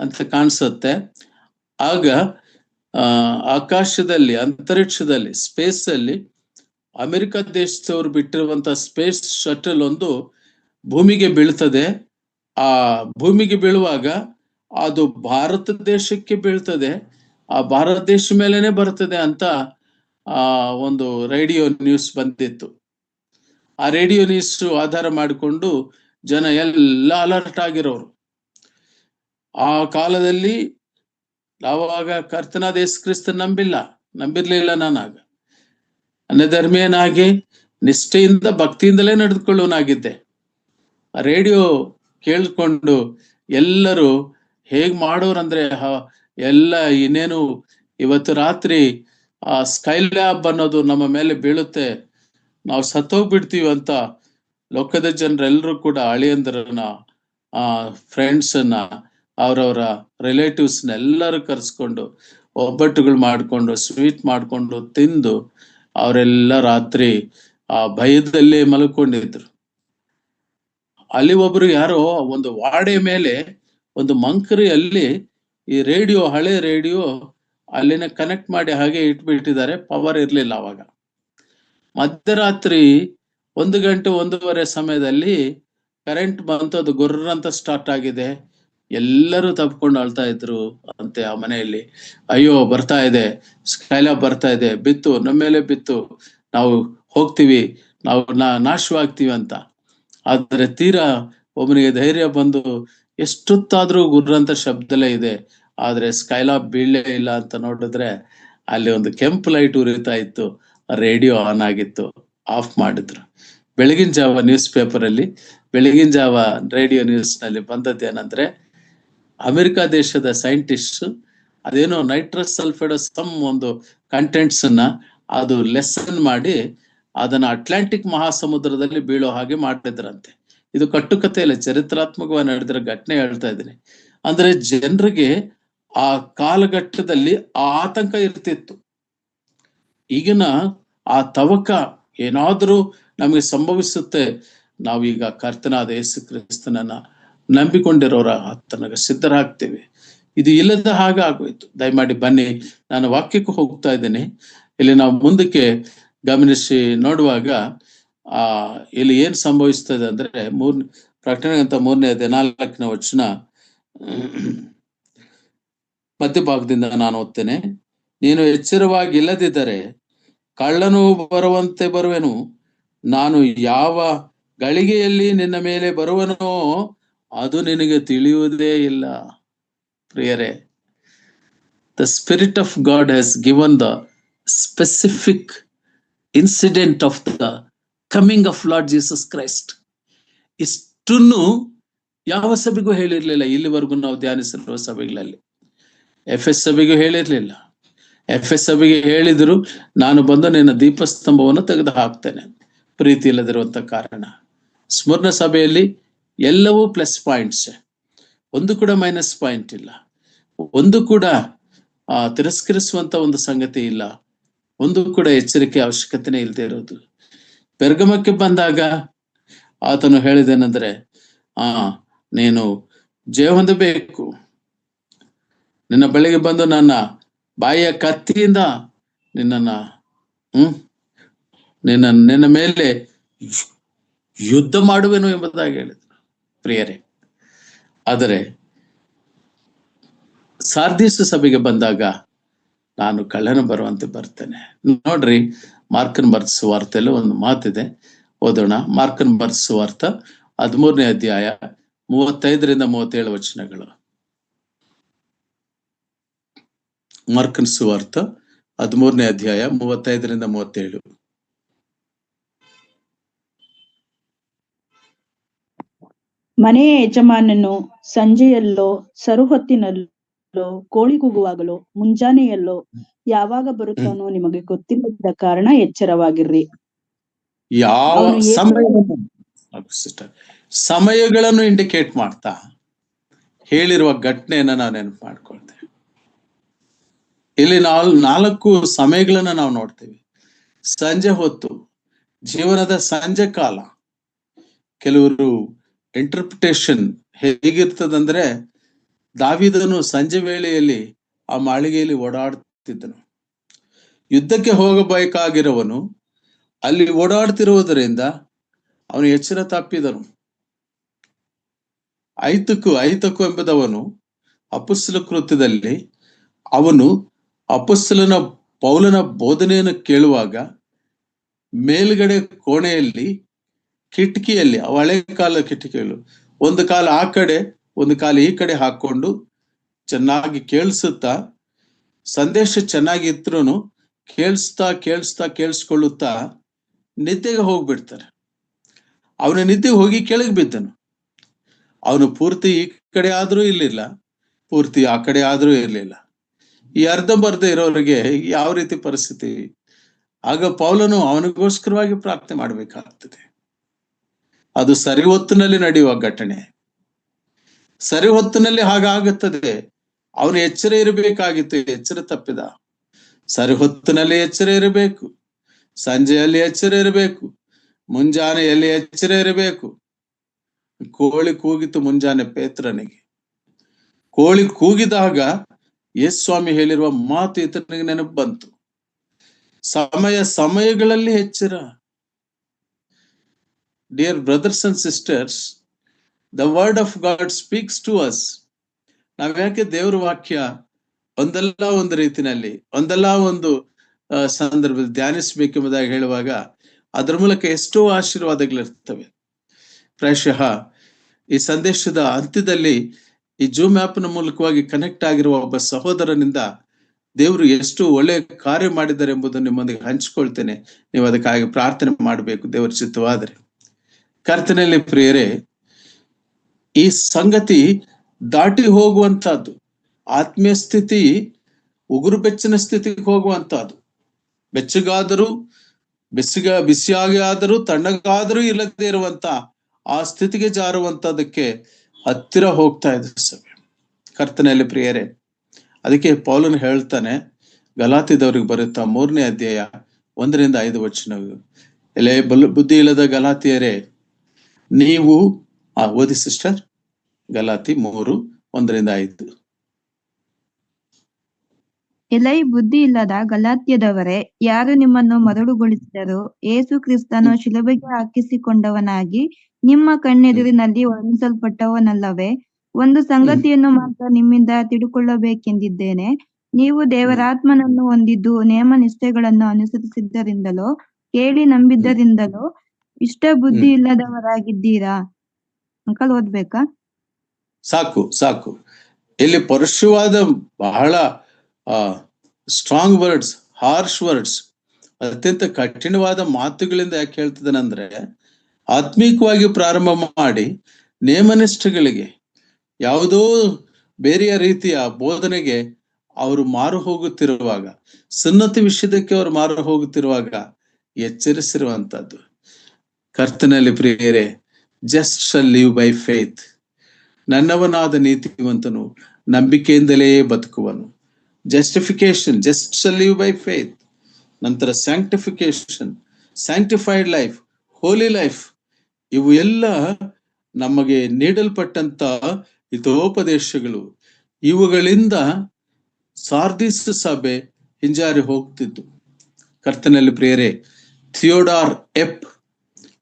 ಅಂತ ಕಾಣಿಸುತ್ತೆ. ಆಗ ಆಕಾಶದಲ್ಲಿ, ಅಂತರಿಕ್ಷದಲ್ಲಿ, ಸ್ಪೇಸ್ ಅಲ್ಲಿ ಅಮೆರಿಕ ದೇಶದವರು ಬಿಟ್ಟಿರುವಂತಹ ಸ್ಪೇಸ್ ಶಟಲ್ ಒಂದು ಭೂಮಿಗೆ ಬೀಳ್ತದೆ. ಆ ಭೂಮಿಗೆ ಬೀಳುವಾಗ ಅದು ಭಾರತ ದೇಶಕ್ಕೆ ಬೀಳ್ತದೆ, ಆ ಭಾರತ ದೇಶ ಮೇಲೇನೆ ಬರ್ತದೆ ಅಂತ ಒಂದು ರೇಡಿಯೋ ನ್ಯೂಸ್ ಬಂದಿತ್ತು. ಆ ರೇಡಿಯೋ ನ್ಯೂಸ್ ಆಧಾರ ಮಾಡಿಕೊಂಡು ಜನ ಎಲ್ಲ ಅಲರ್ಟ್ ಆಗಿರೋರು. ಆ ಕಾಲದಲ್ಲಿ ಯಾವಾಗ ಕರ್ತನಾದ ಯೇಸು ಕ್ರಿಸ್ತ ನಂಬಿರ್ಲಿಲ್ಲ. ನಾನಾಗ ಅನ್ಯಧರ್ಮೀಯನಾಗಿ ನಿಷ್ಠೆಯಿಂದ ಭಕ್ತಿಯಿಂದಲೇ ನಡೆದುಕೊಳ್ಳುವನಾಗಿದ್ದೆ. ರೇಡಿಯೋ ಕೇಳಿಕೊಂಡು ಎಲ್ಲರೂ ಹೇಗ್ ಮಾಡೋರಂದ್ರೆ, ಎಲ್ಲ ಇನ್ನೇನು ಇವತ್ತು ರಾತ್ರಿ ಆ ಸ್ಕೈ ಲ್ಯಾಬ್ ಅನ್ನೋದು ನಮ್ಮ ಮೇಲೆ ಬೀಳುತ್ತೆ, ನಾವು ಸತ್ತೋಗ್ಬಿಡ್ತೀವಿ ಅಂತ ಲೋಕದ ಜನರೆಲ್ಲರೂ ಕೂಡ ಅಳಿಯಂದ್ರನ್ನ, ಫ್ರೆಂಡ್ಸನ್ನ, ಅವರವರ ರಿಲೇಟಿವ್ಸ್ನ ಎಲ್ಲರೂ ಕರೆಸ್ಕೊಂಡು ಒಬ್ಬಟ್ಟುಗಳು ಮಾಡಿಕೊಂಡು ಸ್ವೀಟ್ ಮಾಡಿಕೊಂಡು ತಿಂದು ಅವರೆಲ್ಲ ರಾತ್ರಿ ಆ ಭಯದಲ್ಲೇ ಮಲ್ಕೊಂಡಿದ್ರು. ಅಲ್ಲಿ ಒಬ್ರು ಯಾರೋ ಒಂದು ವಾಡೆ ಮೇಲೆ ಒಂದು ಮಂಕರಿಯಲ್ಲಿ ಈ ರೇಡಿಯೋ, ಹಳೆ ರೇಡಿಯೋ ಅಲ್ಲಿನ ಕನೆಕ್ಟ್ ಮಾಡಿ ಹಾಗೆ ಇಟ್ಬಿಟ್ಟಿದ್ದಾರೆ. ಪವರ್ ಇರ್ಲಿಲ್ಲ ಅವಾಗ. ಮಧ್ಯರಾತ್ರಿ 1 ಗಂಟೆ 1:15 ಸಮಯದಲ್ಲಿ ಕರೆಂಟ್ ಬಂತು. ಅದು ಗುರ್ರ ಅಂತ ಸ್ಟಾರ್ಟ್ ಆಗಿದೆ. ಎಲ್ಲರೂ ತಪ್ಕೊಂಡು ಅಳ್ತಾ ಇದ್ರು ಅಂತೆ ಆ ಮನೆಯಲ್ಲಿ. ಅಯ್ಯೋ ಬರ್ತಾ ಇದೆ, ಸ್ಕೈಲಾಬ್ ಬರ್ತಾ ಇದೆ, ಬಿತ್ತು, ನಮ್ಮ ಮೇಲೆ ಬಿತ್ತು, ನಾವು ಹೋಗ್ತೀವಿ, ನಾವು ನಾಶವಾಗ್ತೀವಿ ಅಂತ. ಆದ್ರೆ ತೀರಾ ಒಬ್ಬನಿಗೆ ಧೈರ್ಯ ಬಂದು, ಎಷ್ಟೊತ್ತಾದ್ರೂ ಗುರ್ರಂತ ಶಬ್ದಲೇ ಇದೆ, ಆದ್ರೆ ಸ್ಕೈಲಾಬ್ ಬೀಳಲೇ ಇಲ್ಲ ಅಂತ ನೋಡಿದ್ರೆ ಅಲ್ಲಿ ಒಂದು ಕೆಂಪು ಲೈಟ್ ಉರಿತಾ ಇತ್ತು. ರೇಡಿಯೋ ಆನ್ ಆಗಿತ್ತು. ಆಫ್ ಮಾಡಿದ್ರು. ಬೆಳಗಿನ ಜಾವ ನ್ಯೂಸ್ ಪೇಪರ್ ಅಲ್ಲಿ, ಬೆಳಗಿನ ಜಾವ ರೇಡಿಯೋ ನ್ಯೂಸ್ ನಲ್ಲಿ ಬಂದದ್ದೇನಂದ್ರೆ, ಅಮೆರಿಕ ದೇಶದ ಸೈಂಟಿಸ್ಟ್ ಅದೇನೋ ನೈಟ್ರಸ್ ಸಲ್ಫೈಡ್ ಒಂದು ಕಂಟೆಂಟ್ಸ್ ಅನ್ನ ಅದು ಲೆಸನ್ ಮಾಡಿ ಅದನ್ನ ಅಟ್ಲಾಂಟಿಕ್ ಮಹಾಸಮುದ್ರದಲ್ಲಿ ಬೀಳೋ ಹಾಗೆ ಮಾಡಿದ್ರಂತೆ. ಇದು ಕಟ್ಟುಕತೆ ಇಲ್ಲ, ಚರಿತ್ರಾತ್ಮಕವಾಗಿ ನಡೆದಿರೋ ಘಟನೆ ಹೇಳ್ತಾ ಇದ್ದೀನಿ. ಅಂದ್ರೆ ಜನರಿಗೆ ಆ ಕಾಲಘಟ್ಟದಲ್ಲಿ ಆ ಆತಂಕ ಇರ್ತಿತ್ತು. ಈಗಿನ ಆ ತವಕ ಏನಾದ್ರೂ ನಮಗೆ ಸಂಭವಿಸುತ್ತೆ, ನಾವೀಗ ಕರ್ತನಾದ ಯೇಸು ಕ್ರಿಸ್ತನನ್ನ ನಂಬಿಕೊಂಡಿರೋರ ಆತನಿಗೆ ಸಿದ್ಧರಾಗ್ತೇವೆ. ಇದು ಇಲ್ಲದ ಹಾಗೆ ಆಗೋಯ್ತು. ದಯಮಾಡಿ ಬನ್ನಿ, ನಾನು ವಾಕ್ಯಕ್ಕೆ ಹೋಗ್ತಾ ಇದ್ದೇನೆ. ಇಲ್ಲಿ ನಾವು ಮುಂದಕ್ಕೆ ಗಮನಿಸಿ ನೋಡುವಾಗ ಇಲ್ಲಿ ಏನ್ ಸಂಭವಿಸ್ತದೆ ಅಂದ್ರೆ, ಪ್ರಕಟಣೆ ಅಂತ 3:14 ವಚನ ಮಧ್ಯಭಾಗದಿಂದ ನಾನು ಓದ್ತೇನೆ. ನೀನು ಎಚ್ಚರವಾಗಿ ಇಲ್ಲದಿದ್ದರೆ ಕಳ್ಳನು ಬರುವಂತೆ ಬರುವೆನು, ನಾನು ಯಾವ ಗಳಿಗೆಯಲ್ಲಿ ನಿನ್ನ ಮೇಲೆ ಬರುವನೋ ಅದು ನಿನಗೆ ತಿಳಿಯುವುದೇ ಇಲ್ಲ. ಪ್ರಿಯರೇ, the Spirit of God has given the specific incident of the coming of Lord Jesus Christ. ಇಷ್ಟನ್ನು ಯಾವ ಸಭೆಗೂ ಹೇಳಿರ್ಲಿಲ್ಲ ಇಲ್ಲಿವರೆಗೂ ನಾವು ಧ್ಯಾನಿಸಿರುವ ಸಭೆಗಳಲ್ಲಿ. ಎಫೆಸ್ ಸಭೆಗೂ ಹೇಳಿರ್ಲಿಲ್ಲ. ಎಫೆಸ್ ಸಭೆಗೆ ಹೇಳಿದ್ರು, ನಾನು ಬಂದು ನಿನ್ನ ದೀಪಸ್ತಂಭವನ್ನು ತೆಗೆದು ಹಾಕ್ತೇನೆ, ಪ್ರೀತಿ ಇಲ್ಲದಿರುವಂತ ಕಾರಣ. ಸ್ಮರಣ ಸಭೆಯಲ್ಲಿ ಎಲ್ಲವೂ ಪ್ಲಸ್ ಪಾಯಿಂಟ್ಸ್, ಒಂದು ಕೂಡ ಮೈನಸ್ ಪಾಯಿಂಟ್ ಇಲ್ಲ, ಒಂದು ಕೂಡ ತಿರಸ್ಕರಿಸುವಂತ ಒಂದು ಸಂಗತಿ ಇಲ್ಲ, ಒಂದು ಕೂಡ ಎಚ್ಚರಿಕೆ ಅವಶ್ಯಕತೆನೇ ಇಲ್ಲದೆ ಇರೋದು. ಪೆರ್ಗಮಕ್ಕೆ ಬಂದಾಗ ಆತನು ಹೇಳಿದೇನೆಂದ್ರೆ, ನೀನು ಜಯ ಹೊಂದಬೇಕು, ನಿನ್ನ ಬಳಿಗೆ ಬಂದು ನನ್ನ ಬಾಯಿಯ ಕತ್ತಿಯಿಂದ ನಿನ್ನ ಮೇಲೆ ಯುದ್ಧ ಮಾಡುವೆನು ಎಂಬುದಾಗಿ ಹೇಳಿದ್ರು. ಪ್ರಿಯರೇ, ಆದರೆ ಸಾರ್ದಿಸ್ ಸಭೆಗೆ ಬಂದಾಗ ನಾನು ಕಳ್ಳನ ಬರುವಂತೆ ಬರ್ತೇನೆ. ನೋಡ್ರಿ, ಮಾರ್ಕನ್ ಬರೆದ ಸುವಾರ್ತೆಯಲ್ಲಿ ಒಂದು ಮಾತಿದೆ, ಓದೋಣ. ಮಾರ್ಕನ್ ಬರೆದ ಸುವಾರ್ತ 13ನೇ ಅಧ್ಯಾಯ 35ರಿಂದ 37 ವಚನಗಳು. ಮಾರ್ಕನ್ ಸುವಾರ್ತ 13ನೇ ಅಧ್ಯಾಯ 35ರಿಂದ 37. ಮನೆಯ ಯಜಮಾನನು ಸಂಜೆಯಲ್ಲೋ, ಸರುಹೊತ್ತಿನಲ್ಲೋ, ಕೋಳಿ ಕೂಗುವಾಗಲೋ, ಮುಂಜಾನೆಯಲ್ಲೋ ಯಾವಾಗ ಬರುತ್ತಾನೋ ನಿಮಗೆ ಗೊತ್ತಿಲ್ಲದ ಕಾರಣ ಎಚ್ಚರವಾಗಿರ್ರಿ. ಯಾವ ಸಮಯಗಳನ್ನು ಇಂಡಿಕೇಟ್ ಮಾಡ್ತಾ ಹೇಳಿರುವ ಘಟನೆಯನ್ನ ನಾವು ನೆನಪು ಮಾಡ್ಕೊಳ್ತೇವೆ. ಇಲ್ಲಿ 4 ಸಮಯಗಳನ್ನ ನಾವು ನೋಡ್ತೇವೆ. ಸಂಜೆ ಹೊತ್ತು, ಜೀವನದ ಸಂಜೆ ಕಾಲ. ಕೆಲವರು ಇಂಟರ್ಪ್ರಿಟೇಷನ್ ಹೇಗಿರ್ತದಂದ್ರೆ, ದಾವೀದನು ಸಂಜೆ ವೇಳೆಯಲ್ಲಿ ಆ ಮಾಳಿಗೆಯಲ್ಲಿ ಓಡಾಡ್ತಿದ್ದನು. ಯುದ್ಧಕ್ಕೆ ಹೋಗಬೇಕಾಗಿರುವನು ಅಲ್ಲಿ ಓಡಾಡ್ತಿರುವುದರಿಂದ ಅವನು ಎಚ್ಚರ ತಪ್ಪಿದನು. ಐತಕು ಎಂಬುದವನು ಅಪೊಸ್ತಲ ಕೃತ್ಯದಲ್ಲಿ ಅವನು ಅಪೊಸ್ತಲನ ಪೌಲನ ಬೋಧನೆಯನ್ನು ಕೇಳುವಾಗ ಮೇಲ್ಗಡೆ ಕೋಣೆಯಲ್ಲಿ ಕಿಟಕಿಯಲ್ಲಿ, ಹಳೆ ಕಾಲ ಕಿಟಕಿಗಳು, ಒಂದು ಕಾಲ ಆ ಕಡೆ ಒಂದು ಕಾಲ ಈ ಕಡೆ ಹಾಕೊಂಡು ಚೆನ್ನಾಗಿ ಕೇಳಿಸುತ್ತಾ, ಸಂದೇಶ ಚೆನ್ನಾಗಿದ್ರು ಕೇಳಿಸ್ಕೊಳ್ಳುತ್ತಾ ನಿದ್ದೆಗೆ ಹೋಗ್ಬಿಡ್ತಾರೆ. ಅವನ ನಿದ್ದೆಗೆ ಹೋಗಿ ಕೆಳಗೆ ಬಿದ್ದನು. ಅವನು ಪೂರ್ತಿ ಈ ಕಡೆ ಆದ್ರೂ ಇರ್ಲಿಲ್ಲ, ಪೂರ್ತಿ ಆ ಕಡೆ ಆದ್ರೂ ಇರ್ಲಿಲ್ಲ. ಈ ಅರ್ಧಂಬರ್ಧ ಇರೋರಿಗೆ ಯಾವ ರೀತಿ ಪರಿಸ್ಥಿತಿ? ಆಗ ಪೌಲನು ಅವನಿಗೋಸ್ಕರವಾಗಿ ಪ್ರಾರ್ಥನೆ ಮಾಡ್ಬೇಕಾಗ್ತದೆ. ಅದು ಸರಿ ಹೊತ್ತಿನಲ್ಲಿ ನಡೆಯುವ ಘಟನೆ. ಸರಿ ಹೊತ್ತಿನಲ್ಲಿ ಹಾಗಾಗುತ್ತದೆ. ಅವನು ಎಚ್ಚರ ಇರಬೇಕಾಗಿತ್ತು, ಎಚ್ಚರ ತಪ್ಪಿದ. ಸರಿ ಹೊತ್ತಿನಲ್ಲಿ ಎಚ್ಚರ ಇರಬೇಕು, ಸಂಜೆಯಲ್ಲಿ ಎಚ್ಚರ ಇರಬೇಕು, ಮುಂಜಾನೆಯಲ್ಲಿ ಎಚ್ಚರ ಇರಬೇಕು. ಕೋಳಿ ಕೂಗಿತು ಮುಂಜಾನೆ ಪೇತ್ರನಿಗೆ. ಕೋಳಿ ಕೂಗಿದಾಗ ಯೇಸು ಸ್ವಾಮಿ ಹೇಳಿರುವ ಮಾತು ಈತನಿಗೆ ನೆನಪು ಬಂತು. ಸಮಯಗಳಲ್ಲಿ ಎಚ್ಚರ. Dear brothers and sisters, the word of God speaks to us. ನಾವ್ಯಾಕೆ ದೇವರ ವಾಕ್ಯ ಒಂದಲ್ಲ ಒಂದು ರೀತಿನಲ್ಲಿ, ಒಂದಲ್ಲ ಒಂದು ಸಂದರ್ಭದಲ್ಲಿ ಧ್ಯಾನಿಸಬೇಕೆಂಬುದಾಗಿ ಹೇಳುವಾಗ ಅದರ ಮೂಲಕ ಎಷ್ಟೋ ಆಶೀರ್ವಾದಗಳಿರ್ತವೆ. ಪ್ರಾಯಶಃ ಈ ಸಂದೇಶದ ಅಂತ್ಯದಲ್ಲಿ ಈ ಜೂಮ್ ಆ್ಯಪ್ನ ಮೂಲಕವಾಗಿ ಕನೆಕ್ಟ್ ಆಗಿರುವ ಒಬ್ಬ ಸಹೋದರನಿಂದ ದೇವರು ಎಷ್ಟು ಒಳ್ಳೆಯ ಕಾರ್ಯ ಮಾಡಿದ್ದಾರೆ ಎಂಬುದನ್ನು ನಿಮ್ಮೊಂದಿಗೆ ಹಂಚಿಕೊಳ್ತೇನೆ. ನೀವು ಅದಕ್ಕಾಗಿ ಪ್ರಾರ್ಥನೆ ಮಾಡಬೇಕು, ದೇವರ ಚಿತ್ತವಾದರೆ. ಕರ್ತನಲ್ಲಿ ಪ್ರಿಯರೇ, ಈ ಸಂಗತಿ ದಾಟಿ ಹೋಗುವಂತಹದ್ದು. ಆತ್ಮೀಯ ಸ್ಥಿತಿ ಉಗುರು ಬೆಚ್ಚನ ಸ್ಥಿತಿಗೆ ಹೋಗುವಂತಹದ್ದು. ಬೆಚ್ಚಗಾದರೂ ಬಿಸಿಯಾಗಿ ಆದರೂ ತಣ್ಣಗಾದರೂ ಇಲ್ಲದೆ ಇರುವಂತ ಆ ಸ್ಥಿತಿಗೆ ಜಾರುವಂತದಕ್ಕೆ ಹತ್ತಿರ ಹೋಗ್ತಾ ಇದೆ ಸಭೆ. ಕರ್ತನಲ್ಲಿ ಪ್ರಿಯರೇ, ಅದಕ್ಕೆ ಪೌಲನು ಹೇಳ್ತಾನೆ, ಗಲಾತಿದವ್ರಿಗೆ ಬರುತ್ತಾ 3ನೇ ಅಧ್ಯಾಯ 1ರಿಂದ 5 ವಚನಗಳು. ಎಲೆ ಬುದ್ಧಿ ಇಲ್ಲದ ಗಲಾತಿಯರೇ, ನೀವು ಓದಿ ಸಿಸ್ಟರ್. ಗಲಾತಿ 3:1ರಿಂದ 5. ಎಲೈ ಬುದ್ಧಿ ಇಲ್ಲದ ಗಲಾತ್ಯದವರೇ, ಯಾರು ನಿಮ್ಮನ್ನು ಮರಳುಗೊಳಿಸಿದರು? ಯೇಸು ಕ್ರಿಸ್ತನು ಶಿಲುಬೆಗೆ ಹಾಕಿಸಿಕೊಂಡವನಾಗಿ ನಿಮ್ಮ ಕಣ್ಣೆದುರಿನಲ್ಲಿ ವರ್ಣಿಸಲ್ಪಟ್ಟವನಲ್ಲವೇ? ಒಂದು ಸಂಗತಿಯನ್ನು ಮಾತ್ರ ನಿಮ್ಮಿಂದ ತಿಳುಕೊಳ್ಳಬೇಕೆಂದಿದ್ದೇನೆ. ನೀವು ದೇವರಾತ್ಮನನ್ನು ಹೊಂದಿದ್ದು ನೇಮ ನಿಷ್ಠೆಗಳನ್ನು ಅನುಸರಿಸಿದ್ದರಿಂದಲೋ ಕೇಳಿ ನಂಬಿದ್ದರಿಂದಲೋ ಇಷ್ಟ ಬುದ್ಧಿ ಇಲ್ಲದವರಾಗಿದ್ದೀರಾ. ಅಂಕಲ್ ಓದ್ಬೇಕಾ? ಸಾಕು. ಇಲ್ಲಿ ಪರುಷವಾದ ಬಹಳ ಸ್ಟ್ರಾಂಗ್ ವರ್ಡ್ಸ್, ಹಾರ್ಶ್ ವರ್ಡ್ಸ್, ಅತ್ಯಂತ ಕಠಿಣವಾದ ಮಾತುಗಳಿಂದ ಯಾಕೆ ಹೇಳ್ತಿದ್ದಾನಂದ್ರೆ, ಆತ್ಮೀಕವಾಗಿ ಪ್ರಾರಂಭ ಮಾಡಿ ನೇಮನಿಷ್ಠಗಳಿಗೆ, ಯಾವುದೋ ಬೇರೆಯ ರೀತಿಯ ಬೋಧನೆಗೆ ಅವರು ಮಾರು ಹೋಗುತ್ತಿರುವಾಗ, ಸುನ್ನತಿ ವಿಷಯಕ್ಕೆ ಅವರು ಮಾರು ಹೋಗುತ್ತಿರುವಾಗ ಎಚ್ಚರಿಸಿರುವಂತದ್ದು. ಕರ್ತನಲ್ಲಿ ಪ್ರಿಯರೇ, just shall live by faith. ನನ್ನವನಾದ ನೀತಿವಂತನು ನಂಬಿಕೆಯಿಂದಲೇ ಬದುಕುವನು. Justification, just shall live by faith. ನಂತರ sanctification, sanctified life, holy life. ಇವು ಎಲ್ಲ ನಮಗೆ ನೀಡಲ್ಪಟ್ಟಂತ ಹಿತೋಪದೇಶಗಳು. ಇವುಗಳಿಂದ ಸಾರ್ದಿಸ್ ಸಭೆ ಹಿಂಜಾರಿ ಹೋಗ್ತಿತ್ತು. ಕರ್ತನಲ್ಲಿ ಪ್ರಿಯರೇ, ಥಿಯೋಡಾರ್ ಎಪ್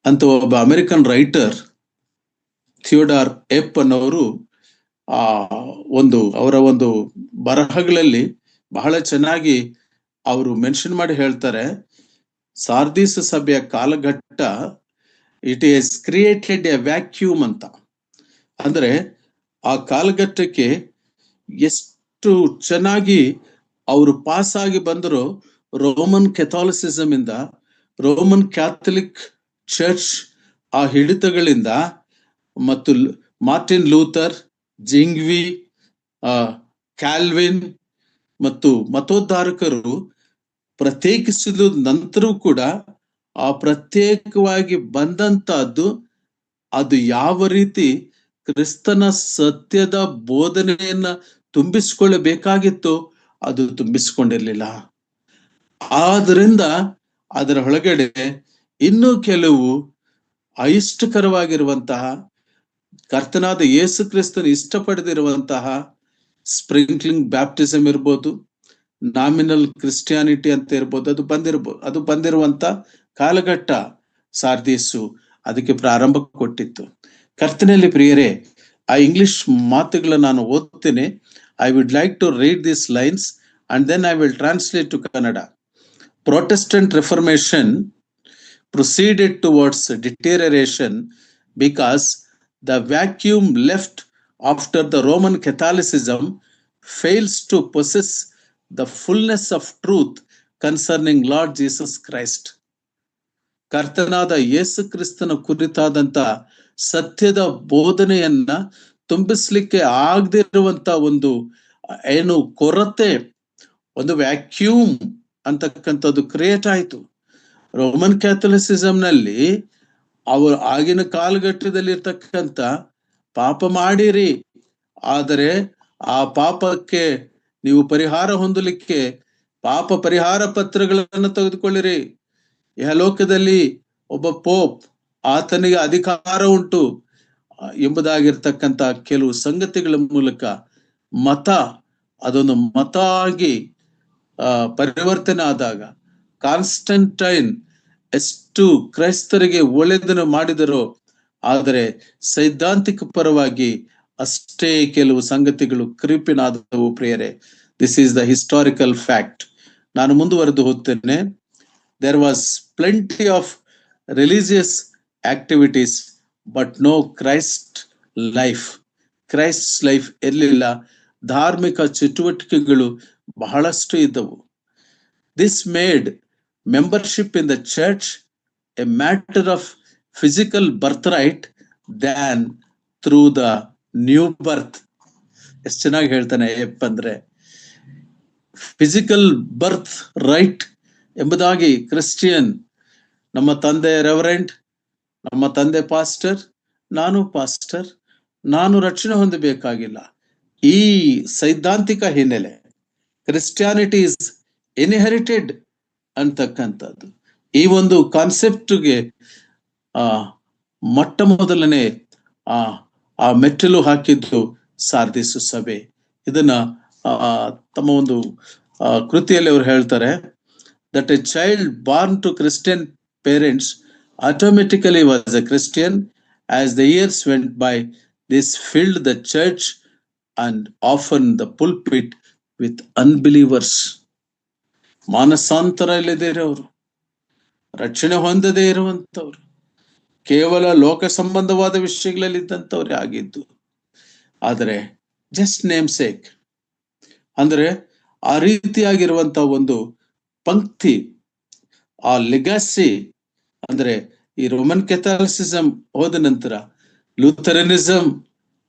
ಅಂತ ಒಬ್ಬ ಅಮೆರಿಕನ್ ರೈಟರ್, ಥಿಯೋಡಾರ್ ಎಪ್ ಅನ್ನೋರು ಅವರ ಒಂದು ಬರಹಗಳಲ್ಲಿ ಬಹಳ ಚೆನ್ನಾಗಿ ಅವರು ಮೆನ್ಷನ್ ಮಾಡಿ ಹೇಳ್ತಾರೆ, ಸಾರ್ದಿಸ್ ಸಭೆಯ ಕಾಲಘಟ್ಟ it is created a vacuum ಅಂತ. ಅಂದ್ರೆ ಆ ಕಾಲಘಟ್ಟಕ್ಕೆ ಎಷ್ಟು ಚೆನ್ನಾಗಿ ಅವರು ಪಾಸ್ ಆಗಿ ಬಂದರು ರೋಮನ್ ಕೆಥಾಲಿಸಿಸಮ್ ಇಂದ, ರೋಮನ್ ಕ್ಯಾಥಲಿಕ್ ಚರ್ಚ್ ಆ ಹಿಡಿತಗಳಿಂದ, ಮತ್ತು ಮಾರ್ಟಿನ್ ಲೂಥರ್, ಜಿಂಗ್ವಿ, ಕ್ಯಾಲ್ವಿನ್ ಮತ್ತು ಮತೋದ್ಧಾರಕರು ಪ್ರತ್ಯೇಕಿಸಿದ ನಂತರವೂ ಕೂಡ ಆ ಪ್ರತ್ಯೇಕವಾಗಿ ಬಂದಂತಹದ್ದು ಅದು ಯಾವ ರೀತಿ ಕ್ರಿಸ್ತನ ಸತ್ಯದ ಬೋಧನೆಯನ್ನ ತುಂಬಿಸಿಕೊಳ್ಳಬೇಕಾಗಿತ್ತು ಅದು ತುಂಬಿಸಿಕೊಂಡಿರ್ಲಿಲ್ಲ. ಆದ್ರಿಂದ ಅದರ ಒಳಗಡೆ ಇನ್ನೂ ಕೆಲವು ಅಹಿಷ್ಟಕರವಾಗಿರುವಂತಹ, ಕರ್ತನಾದ ಯೇಸು ಕ್ರಿಸ್ತನ ಇಷ್ಟಪಡದಿರುವಂತಹ ಸ್ಪ್ರಿಂಕ್ಲಿಂಗ್ ಬ್ಯಾಪ್ಟಿಸಮ್ ಇರ್ಬೋದು, ನಾಮಿನಲ್ ಕ್ರಿಸ್ಟಿಯಾನಿಟಿ ಅಂತ ಇರ್ಬೋದು, ಅದು ಬಂದಿರುವಂತ ಕಾಲಘಟ್ಟ ಸಾರ್ದೀಸು ಅದಕ್ಕೆ ಪ್ರಾರಂಭ ಕೊಟ್ಟಿತ್ತು. ಕರ್ತನಲ್ಲಿ ಪ್ರಿಯರೇ, ಆ ಇಂಗ್ಲಿಷ್ ಮಾತುಗಳನ್ನ ನಾನು ಓದ್ತೇನೆ. I would like to read this lines and then I will translate to Kannada. Protestant Reformation proceeded towards deterioration because the vacuum left after the Roman Catholicism fails to possess the fullness of truth concerning Lord Jesus Christ. ಕರ್ತನಾದ ಯೇಸು ಕ್ರಿಸ್ತನ ಕುರಿತಾದಂತ ಸತ್ಯದ ಬೋಧನೆಯನ್ನ ತುಂಬಿಸ್ಲಿಕ್ಕೆ ಆಗದಿರುವಂತ ಒಂದು ಏನು ಕೊರತೆ, ಒಂದು vacuum ಅಂತಕ್ಕಂಥದ್ದು create ಆಯ್ತು. Roman ಕ್ಯಾಥಲಿಸಿಸಮ್ ನಲ್ಲಿ ಅವರು ಆಗಿನ ಕಾಲಘಟ್ಟದಲ್ಲಿ ಇರ್ತಕ್ಕಂಥ ಪಾಪ ಮಾಡಿರಿ, ಆದರೆ ಆ ಪಾಪಕ್ಕೆ ನೀವು ಪರಿಹಾರ ಹೊಂದಲಿಕ್ಕೆ ಪಾಪ ಪರಿಹಾರ ಪತ್ರಗಳನ್ನು ತೆಗೆದುಕೊಳ್ಳಿರಿ. ಯಹಲೋಕದಲ್ಲಿ ಒಬ್ಬ ಪೋಪ್, ಆತನಿಗೆ ಅಧಿಕಾರ ಉಂಟು ಎಂಬುದಾಗಿರ್ತಕ್ಕಂಥ ಕೆಲವು ಸಂಗತಿಗಳ ಮೂಲಕ ಮತ ಅದೊಂದು ಮತ ಆಗಿ ಪರಿವರ್ತನೆ ಆದಾಗ, ಕಾನ್ಸ್ಟಂಟೈನ್ ಎಷ್ಟು ಕ್ರೈಸ್ತರಿಗೆ ಒಳ್ಳೆಯದನ್ನು ಮಾಡಿದರೋ, ಆದರೆ ಸೈದ್ಧಾಂತಿಕ ಪರವಾಗಿ ಅಷ್ಟೇ ಕೆಲವು ಸಂಗತಿಗಳು ಕ್ರೀಪಿನಾದವು. ಪ್ರಿಯರೇ, this is the historical fact. ನಾನು ಮುಂದುವರೆದು ಹೋಗ್ತೇನೆ. There was plenty of religious activities but no Christ life. Christ life ಇರಲಿಲ್ಲ. ಧಾರ್ಮಿಕ ಚಟುವಟಿಕೆಗಳು ಬಹಳಷ್ಟು ಇದ್ದವು. This made membership in the church a matter of physical birthright than through the new birth. ಎಷ್ಟು ಚೆನ್ನಾಗಿ ಹೇಳ್ತಾನೆ ಅಂದ್ರೆ, ಫಿಸಿಕಲ್ ಬರ್ತ್ ರೈಟ್ ಎಂಬುದಾಗಿ ಕ್ರಿಸ್ಟಿಯನ್, ನಮ್ಮ ತಂದೆ ರೆವರೆಂಟ್, ನಮ್ಮ ತಂದೆ ಪಾಸ್ಟರ್, ನಾನು ಪಾಸ್ಟರ್, ನಾನು ರಕ್ಷಣೆ ಹೊಂದಬೇಕಾಗಿಲ್ಲ. ಈ ಸೈದ್ಧಾಂತಿಕ ಹಿನ್ನೆಲೆ, ಕ್ರಿಸ್ಟಿಯಾನಿಟಿ ಇಸ್ ಇನ್ಹೆರಿಟೆಡ್ ಅಂತಕ್ಕಂಥದ್ದು, ಈ ಒಂದು ಕಾನ್ಸೆಪ್ಟ್ಗೆ ಮೊಟ್ಟ ಮೊದಲನೇ ಆ ಮೆಟ್ಟಿಲು ಹಾಕಿದ್ದು ಸಾರ್ದಿಸು ಸಭೆ. ಇದನ್ನ ತಮ್ಮ ಒಂದು ಕೃತಿಯಲ್ಲಿ ಅವರು ಹೇಳ್ತಾರೆ, that a child born to Christian parents automatically was a Christian. As the years went by, this filled the church and often the pulpit with unbelievers. ಮಾನಸಾಂತರ ಇಲ್ಲದೆ ಇರೋರು, ರಕ್ಷಣೆ ಹೊಂದದೇ ಇರುವಂತವ್ರು, ಕೇವಲ ಲೋಕ ಸಂಬಂಧವಾದ ವಿಷಯಗಳಲ್ಲಿ ಇದ್ದಂಥವ್ರೇ ಆಗಿದ್ದು. ಆದರೆ ಜಸ್ಟ್ ನೇಮ್ ಸೇಕ್ ಅಂದ್ರೆ ಆ ರೀತಿಯಾಗಿರುವಂತ ಒಂದು ಪಂಕ್ತಿ, ಆ ಲೆಗಾಸಿ, ಅಂದ್ರೆ ಈ ರೋಮನ್ ಕೆಥಾಲಿಸಿಸಮ್ ಹೋದ ನಂತರ ಲೂಥರನಿಸಮ್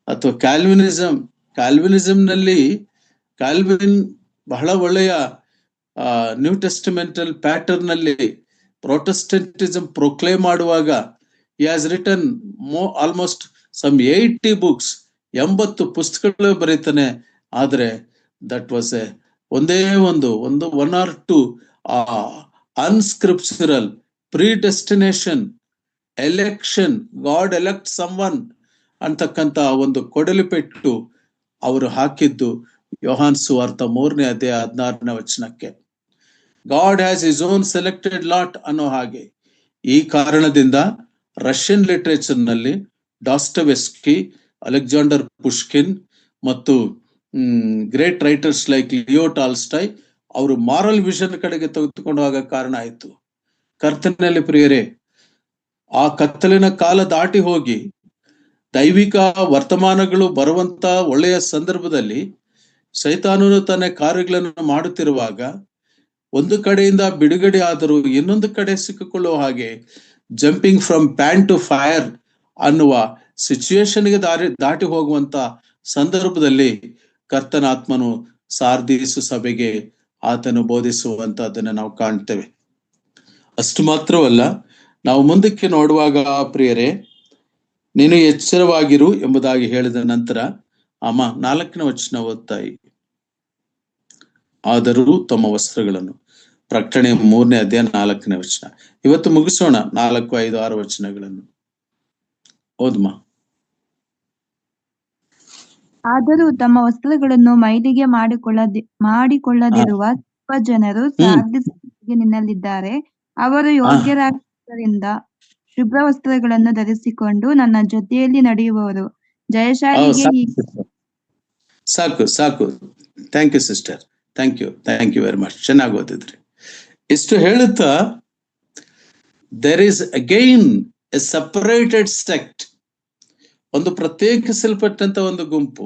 ಅಥವಾ ಕ್ಯಾಲ್ವಿನಿಸಮ್ ನಲ್ಲಿ ಕ್ಯಾಲ್ವಿನ್ ಬಹಳ ಒಳ್ಳೆಯ ನ್ಯೂ ಟೆಸ್ಟಿಮೆಂಟಲ್ ಪ್ಯಾಟರ್ನ್ ನಲ್ಲಿ ಪ್ರೊಟೆಸ್ಟೆಂಟಿಸಮ್ ಪ್ರೊಕ್ಲೇಮ್ ಮಾಡುವಾಗ he has written almost some 80 books, 80 ಪುಸ್ತಕಗಳು ಬರೀತಾನೆ. ಆದ್ರೆ ದಟ್ ವಾಸ್ ಒಂದೇ ಒಂದು one or two unscriptural predestination, election, God elect someone ಅಂತಕ್ಕಂತ ಒಂದು ಕೊಡಲಿ ಪೆಟ್ಟು ಅವರು ಹಾಕಿದ್ದು ಯೋಹಾನ್ ಸುವಾರ್ತ 3ನೇ ಅಧ್ಯಾಯ 16ನೇ ವಚನಕ್ಕೆ. God has his own selected lot ಅನ್ನೋ ಹಾಗೆ. ಈ ಕಾರಣದಿಂದ ರಷ್ಯನ್ ಲಿಟರೇಚರ್ ನಲ್ಲಿ ಡಾಸ್ಟೋವೆಸ್ಕಿ, ಅಲೆಕ್ಸಾಂಡರ್ ಪುಷ್ಕಿನ್ ಮತ್ತು great writers like Leo Tolstoy ಅವರು ಮಾರಲ್ ವಿಷನ್ ಕಡೆಗೆ ತೆಗೆದುಕೊಂಡು ಹೋಗ ಕಾರಣ ಆಯ್ತು. ಕರ್ತನಲ್ಲಿ ಪ್ರಿಯರೇ, ಆ ಕತ್ತಲಿನ ಕಾಲ ದಾಟಿ ಹೋಗಿ ದೈವಿಕ ವರ್ತಮಾನಗಳು ಬರುವಂತ ಒಳ್ಳೆಯ ಸಂದರ್ಭದಲ್ಲಿ ಸೈತಾನನು ತನ್ನ ಕಾರ್ಯಗಳನ್ನು ಮಾಡುತ್ತಿರುವಾಗ ಒಂದು ಕಡೆಯಿಂದ ಬಿಡುಗಡೆ ಆದರೂ ಇನ್ನೊಂದು ಕಡೆ ಸಿಕ್ಕಿಕೊಳ್ಳುವ ಹಾಗೆ jumping from pan to fire ಅನ್ನುವ ಸಿಚುಯೇಷನ್ಗೆ ದಾಟಿ ಹೋಗುವಂತ ಸಂದರ್ಭದಲ್ಲಿ ಕರ್ತನಾತ್ಮನು ಸಾರ್ದೀಸು ಸಭೆಗೆ ಆತನು ಬೋಧಿಸುವಂತದ್ದನ್ನು ನಾವು ಕಾಣ್ತೇವೆ. ಅಷ್ಟು ಮಾತ್ರವಲ್ಲ, ನಾವು ಮುಂದಕ್ಕೆ ನೋಡುವಾಗ ಪ್ರಿಯರೇ, ನೀನು ಎಚ್ಚರವಾಗಿರು ಎಂಬುದಾಗಿ ಹೇಳಿದ ನಂತರ 4ನೇ ವಚನ ಓದ್ತಾಯಿ. ಆದರೂ ತಮ್ಮ ವಸ್ತ್ರಗಳನ್ನು, ಪ್ರಕಟಣೆ 3ನೇ ಅಧ್ಯಾಯ 4ನೇ ವಚನ. ಇವತ್ತು ಮುಗಿಸೋಣ 4, 5, 6 ವಚನಗಳನ್ನು. ಓದ್ಮಾ. ಆದರೂ ತಮ್ಮ ವಸ್ತ್ರಗಳನ್ನು ಮೈಲಿಗೆ ಮಾಡಿಕೊಳ್ಳದಿರುವ ಸ್ವಲ್ಪ ಜನರು ಸಾರ್ದಿಸಿಗೆ ನಿನ್ನಲ್ಲಿದ್ದಾರೆ. ಅವರು ಯೋಗ್ಯರಾಗಿದ್ದರಿಂದ ಶುಭ್ರ ವಸ್ತ್ರಗಳನ್ನು ಧರಿಸಿಕೊಂಡು ನನ್ನ ಜೊತೆಯಲ್ಲಿ ನಡೆಯುವವರು. ಜಯಶಾಲಿಗೆ ಸಾಕು ಸಾಕು. Thank you sister, thank you very much. ಚೆನ್ನಾಗಿ ಓದಿದ್ರಿ. ಇಷ್ಟು ಹೇಳುತ್ತಾ, there is again a separated sect, ಒಂದು ಪ್ರತ್ಯೇಕಿಸಲ್ಪಟ್ಟಂತ ಒಂದು ಗುಂಪು.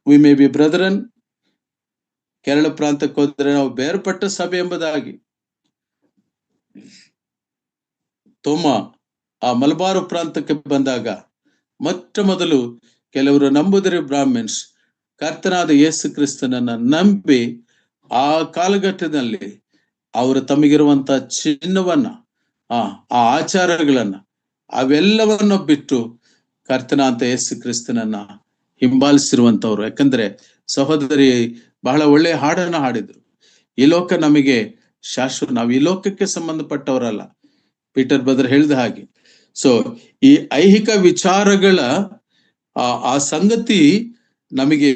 We may be brethren, Kerala ಪ್ರಾಂತಕ್ಕೆ ಹೋದ್ರೆ ನಾವು ಬೇರ್ಪಟ್ಟ ಸಭೆ ಎಂಬುದಾಗಿ. ತೋಮ ಆ ಮಲಬಾರು ಪ್ರಾಂತಕ್ಕೆ ಬಂದಾಗ ಮೊಟ್ಟ ಮೊದಲು ಕೆಲವರು ನಂಬುದರೆ ಬ್ರಾಹ್ಮಿನ್ಸ್ ಕರ್ತನಾದ ಯೇಸು ಕ್ರಿಸ್ತನನ್ನ ನಂಬಿ ಆ ಕಾಲಘಟ್ಟದಲ್ಲಿ ಅವರು ತಮಗಿರುವಂತ ಚಿನ್ನವನ್ನ, ಆ ಆಚಾರಗಳನ್ನ, ಅವೆಲ್ಲವನ್ನ ಬಿಟ್ಟು ಕರ್ತನಾದ ಯೇಸು ಕ್ರಿಸ್ತನನ್ನ ಹಿಂಬಾಲಿಸಿರುವಂತವ್ರು. ಯಾಕಂದ್ರೆ ಸಹೋದರಿ ಬಹಳ ಒಳ್ಳೆಯ ಹಾಡನ್ನ ಹಾಡಿದ್ರು. ಈ ಲೋಕ ನಮಗೆ ಶಾಶ್ವತ, ನಾವು ಈ ಲೋಕಕ್ಕೆ ಸಂಬಂಧಪಟ್ಟವರಲ್ಲ, ಪೀಟರ್ ಬ್ರದರ್ ಹೇಳಿದ ಹಾಗೆ. ಸೊ ಈ ಐಹಿಕ ವಿಚಾರಗಳ ಆ ಸಂಗತಿ ನಮಗೆ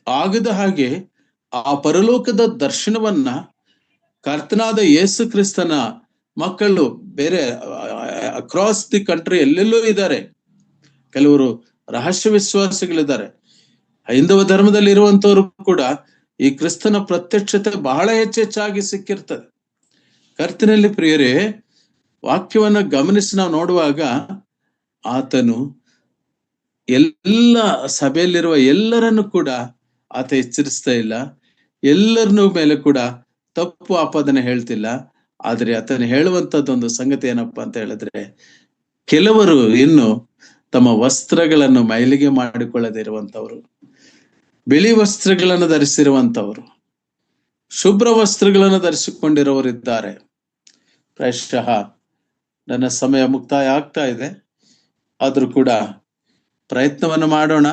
ಆಗದ ಹಾಗೆ ಆ ಪರಲೋಕದ ದರ್ಶನವನ್ನ ಕರ್ತನಾದ ಯೇಸು ಕ್ರಿಸ್ತನ ಮಕ್ಕಳು ಬೇರೆ ಅಕ್ರಾಸ್ ದಿ ಕಂಟ್ರಿ ಎಲ್ಲೆಲ್ಲೂ ಇದ್ದಾರೆ. ಕೆಲವರು ರಹಸ್ಯ ವಿಶ್ವಾಸಿಗಳಿದ್ದಾರೆ. ಹೈಂದವ ಧರ್ಮದಲ್ಲಿ ಇರುವಂತವರು ಕೂಡ ಈ ಕ್ರಿಸ್ತನ ಪ್ರತ್ಯಕ್ಷತೆ ಬಹಳ ಹೆಚ್ಚೆಚ್ಚಾಗಿ ಸಿಕ್ಕಿರ್ತದೆ. ಕರ್ತನಲ್ಲಿ ಪ್ರಿಯರೇ, ವಾಕ್ಯವನ್ನ ಗಮನಿಸಿ ನಾವು ನೋಡುವಾಗ ಆತನು ಎಲ್ಲ ಸಭೆಯಲ್ಲಿರುವ ಎಲ್ಲರನ್ನು ಕೂಡ ಆತ ಎಚ್ಚರಿಸ್ತಾ ಇಲ್ಲ, ಎಲ್ಲರನ್ನೂ ಮೇಲೆ ಕೂಡ ತಪ್ಪು ಆಪಾದನೆ ಹೇಳ್ತಿಲ್ಲ. ಆದ್ರೆ ಆತನು ಹೇಳುವಂತದ್ದೊಂದು ಸಂಗತಿ ಏನಪ್ಪಾ ಅಂತ ಹೇಳಿದ್ರೆ, ಕೆಲವರು ಇನ್ನು ತಮ್ಮ ವಸ್ತ್ರಗಳನ್ನು ಮೈಲಿಗೆ ಮಾಡಿಕೊಳ್ಳದೆ ಇರುವಂತವ್ರು, ಬಿಳಿ ವಸ್ತ್ರಗಳನ್ನು ಧರಿಸಿರುವಂತವ್ರು, ಶುಭ್ರ ವಸ್ತ್ರಗಳನ್ನು ಧರಿಸಿಕೊಂಡಿರುವವರಿದ್ದಾರೆ. ಪ್ರಾಯಶಃ ನನ್ನ ಸಮಯ ಮುಕ್ತಾಯ ಆಗ್ತಾ ಇದೆ, ಆದ್ರೂ ಕೂಡ ಪ್ರಯತ್ನವನ್ನು ಮಾಡೋಣ.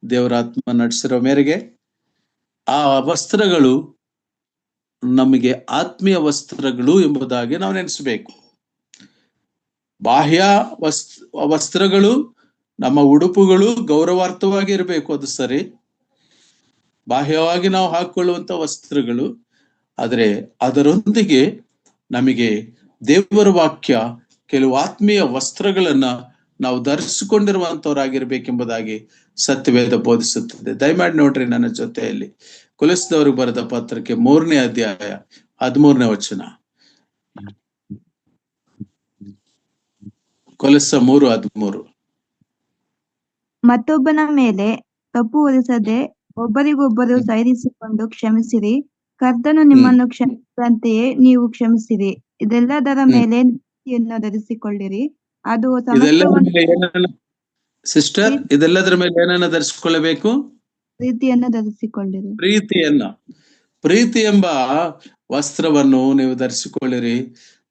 ದೇವರ ಆತ್ಮ ನಡೆಸಿರೋ ಮೇರೆಗೆ ಆ ವಸ್ತ್ರಗಳು ನಮಗೆ ಆತ್ಮೀಯ ವಸ್ತ್ರಗಳು ಎಂಬುದಾಗಿ ನಾವು ನೆನೆಸಬೇಕು. ಬಾಹ್ಯ ವಸ್ತ್ರಗಳು, ನಮ್ಮ ಉಡುಪುಗಳು ಗೌರವಾರ್ಥವಾಗಿ ಇರಬೇಕು, ಅದು ಸರಿ, ಬಾಹ್ಯವಾಗಿ ನಾವು ಹಾಕೊಳ್ಳುವಂತ ವಸ್ತ್ರಗಳು. ಆದರೆ ಅದರೊಂದಿಗೆ ನಮಗೆ ದೇವರ ವಾಕ್ಯ ಕೆಲವು ಆತ್ಮೀಯ ವಸ್ತ್ರಗಳನ್ನ ನಾವು ಧರಿಸಿಕೊಂಡಿರುವಂತವರಾಗಿರ್ಬೇಕೆಂಬುದಾಗಿ ಸತ್ಯವೇದ ಬೋಧಿಸುತ್ತದೆ. ದಯಮಾಡಿ ನೋಡ್ರಿ ನನ್ನ ಜೊತೆಯಲ್ಲಿ ಕೊಲೊಸ್ಸದವರಿಗೆ ಬರೆದ ಪತ್ರಕ್ಕೆ 3ನೇ ಅಧ್ಯಾಯ 13ನೇ ವಚನ. ಕೊಲೊಸ್ಸ 3:13. ಮತ್ತೊಬ್ಬನ ಮೇಲೆ ತಪ್ಪು ಹೊರಿಸದೆ ಒಬ್ಬರಿಗೊಬ್ಬರು ಸಹಿಸಿಕೊಂಡು ಕ್ಷಮಿಸಿರಿ. ಕರ್ತನು ನಿಮ್ಮನ್ನು ಕ್ಷಮಿಸಿದಂತೆಯೇ ನೀವು ಕ್ಷಮಿಸಿರಿ. ಇದೆಲ್ಲದರ ಮೇಲೆ ನೀತಿಯನ್ನು ಧರಿಸಿಕೊಳ್ಳಿರಿ. ಅದು ಸಿಸ್ಟರ್, ಇದೆಲ್ಲದರ ಮೇಲೆ ಏನನ್ನ ಧರಿಸಿಕೊಳ್ಳಬೇಕು? ಪ್ರೀತಿಯನ್ನು ಧರಿಸಿಕೊಳ್ಳಿರಿ. ಪ್ರೀತಿ ಎಂಬ ವಸ್ತ್ರವನ್ನು ನೀವು ಧರಿಸಿಕೊಳ್ಳಿರಿ.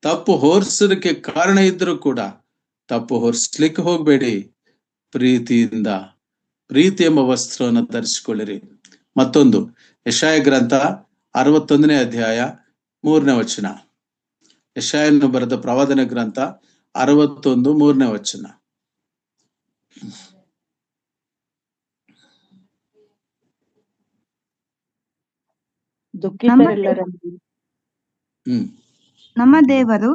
ತಪ್ಪು ಹೊರಿಸೋದಕ್ಕೆ ಕಾರಣ ಇದ್ರೂ ಕೂಡ ತಪ್ಪು ಹೊರಿಸ್ಲಿಕ್ಕೆ ಹೋಗ್ಬೇಡಿ. ಪ್ರೀತಿ ಎಂಬ ವಸ್ತ್ರವನ್ನು ಧರಿಸಿಕೊಳ್ಳಿರಿ. ಮತ್ತೊಂದು ಯೆಶಾಯ ಗ್ರಂಥ 61ನೇ ಅಧ್ಯಾಯ 3ನೇ ವಚನ. ಯೆಶಾಯನು ಬರೆದ ಪ್ರವಾದನೆ ಗ್ರಂಥ 61 3ನೇ ವಚನ. ನಮ್ಮ ದೇವರು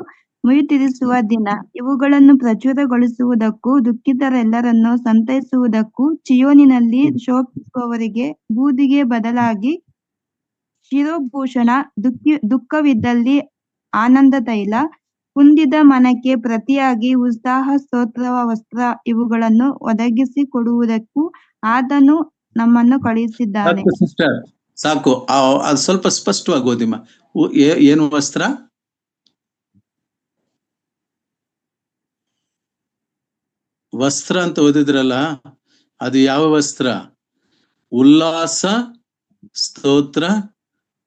ಮುಯ್ಯಿತೀರಿಸುವ ದಿನ. ಇವುಗಳನ್ನು ಪ್ರಚುರಗೊಳಿಸುವುದಕ್ಕೂ ದುಃಖಿತರೆಲ್ಲರನ್ನು ಸಂತೈಸುವುದಕ್ಕೂ ಚಿಯೋನಿನಲ್ಲಿ ಶೋಕಿಸುವವರಿಗೆ ಬೂದಿಗೆ ಬದಲಾಗಿ ಶಿರೋಭೂಷಣ, ದುಃಖವಿದ್ದಲ್ಲಿ ಆನಂದ ತೈಲ, ಕುಂದಿದ ಮನಕ್ಕೆ ಪ್ರತಿಯಾಗಿ ಉತ್ಸಾಹ ಸ್ತೋತ್ರ ವಸ್ತ್ರ ಇವುಗಳನ್ನು ಒದಗಿಸಿ ಕೊಡುವುದಕ್ಕೂ ಆತನು ನಮ್ಮನ್ನು ಕಳುಹಿಸಿದ್ದಾನೆ. ಸಾಕು ಸಿಸ್ಟರ್, ಸಾಕು. ಅದು ಸ್ವಲ್ಪ ಸ್ಪಷ್ಟವಾಗಿ ಓದಿಮ್ಮ. ಏನು ವಸ್ತ್ರ? ವಸ್ತ್ರ ಅಂತ ಓದಿದ್ರಲ್ಲ, ಅದು ಯಾವ ವಸ್ತ್ರ? ಉಲ್ಲಾಸ ಸ್ತೋತ್ರ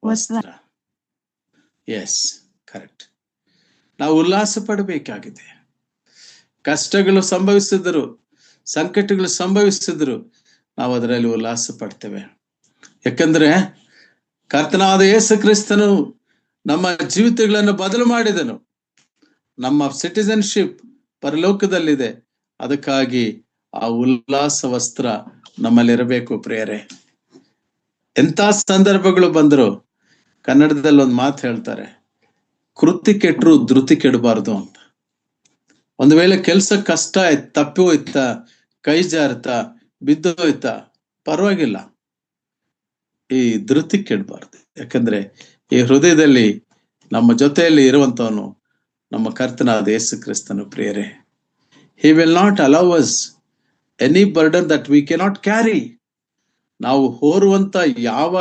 ವಸ್ತ್ರ. Yes, correct. ನಾವು ಉಲ್ಲಾಸ ಪಡಬೇಕಾಗಿದೆ. ಕಷ್ಟಗಳು ಸಂಭವಿಸಿದ್ರು, ಸಂಕಟಗಳು ಸಂಭವಿಸಿದ್ರು, ನಾವು ಅದರಲ್ಲಿ ಉಲ್ಲಾಸ ಪಡ್ತೇವೆ. ಯಾಕಂದ್ರೆ ಕರ್ತನಾದ ಯೇಸು ಕ್ರಿಸ್ತನು ನಮ್ಮ ಜೀವಿತಗಳನ್ನು ಬದಲು ಮಾಡಿದನು. ನಮ್ಮ ಸಿಟಿಸನ್ಶಿಪ್ ಪರಲೋಕದಲ್ಲಿದೆ. ಅದಕ್ಕಾಗಿ ಆ ಉಲ್ಲಾಸ ವಸ್ತ್ರ ನಮ್ಮಲ್ಲಿರಬೇಕು ಪ್ರಿಯರೇ. ಎಂಥ ಸಂದರ್ಭಗಳು ಬಂದ್ರು, ಕನ್ನಡದಲ್ಲಿ ಒಂದು ಮಾತು ಹೇಳ್ತಾರೆ, ಕೃತಿ ಕೆಟ್ಟರು ಧೃತಿ ಕೆಡಬಾರ್ದು ಅಂತ. ಒಂದು ವೇಳೆ ಕೆಲಸ ಕಷ್ಟ ಆಯ್ತು, ತಪ್ಪಿ ಹೋಯ್ತಾ, ಕೈ ಜಾರ್ತಾ, ಬಿದ್ದು ಹೋಯ್ತಾ, ಪರವಾಗಿಲ್ಲ, ಈ ಧೃತಿ ಕೆಡಬಾರ್ದು. ಯಾಕಂದ್ರೆ ಈ ಹೃದಯದಲ್ಲಿ ನಮ್ಮ ಜೊತೆಯಲ್ಲಿ ಇರುವಂತವನು ನಮ್ಮ ಕರ್ತನಾದ ಯೇಸು ಕ್ರಿಸ್ತನು ಪ್ರಿಯರೇ. He will not allow us any burden that we cannot carry. ನಾವು ಹೊರುವಂತ ಯಾವ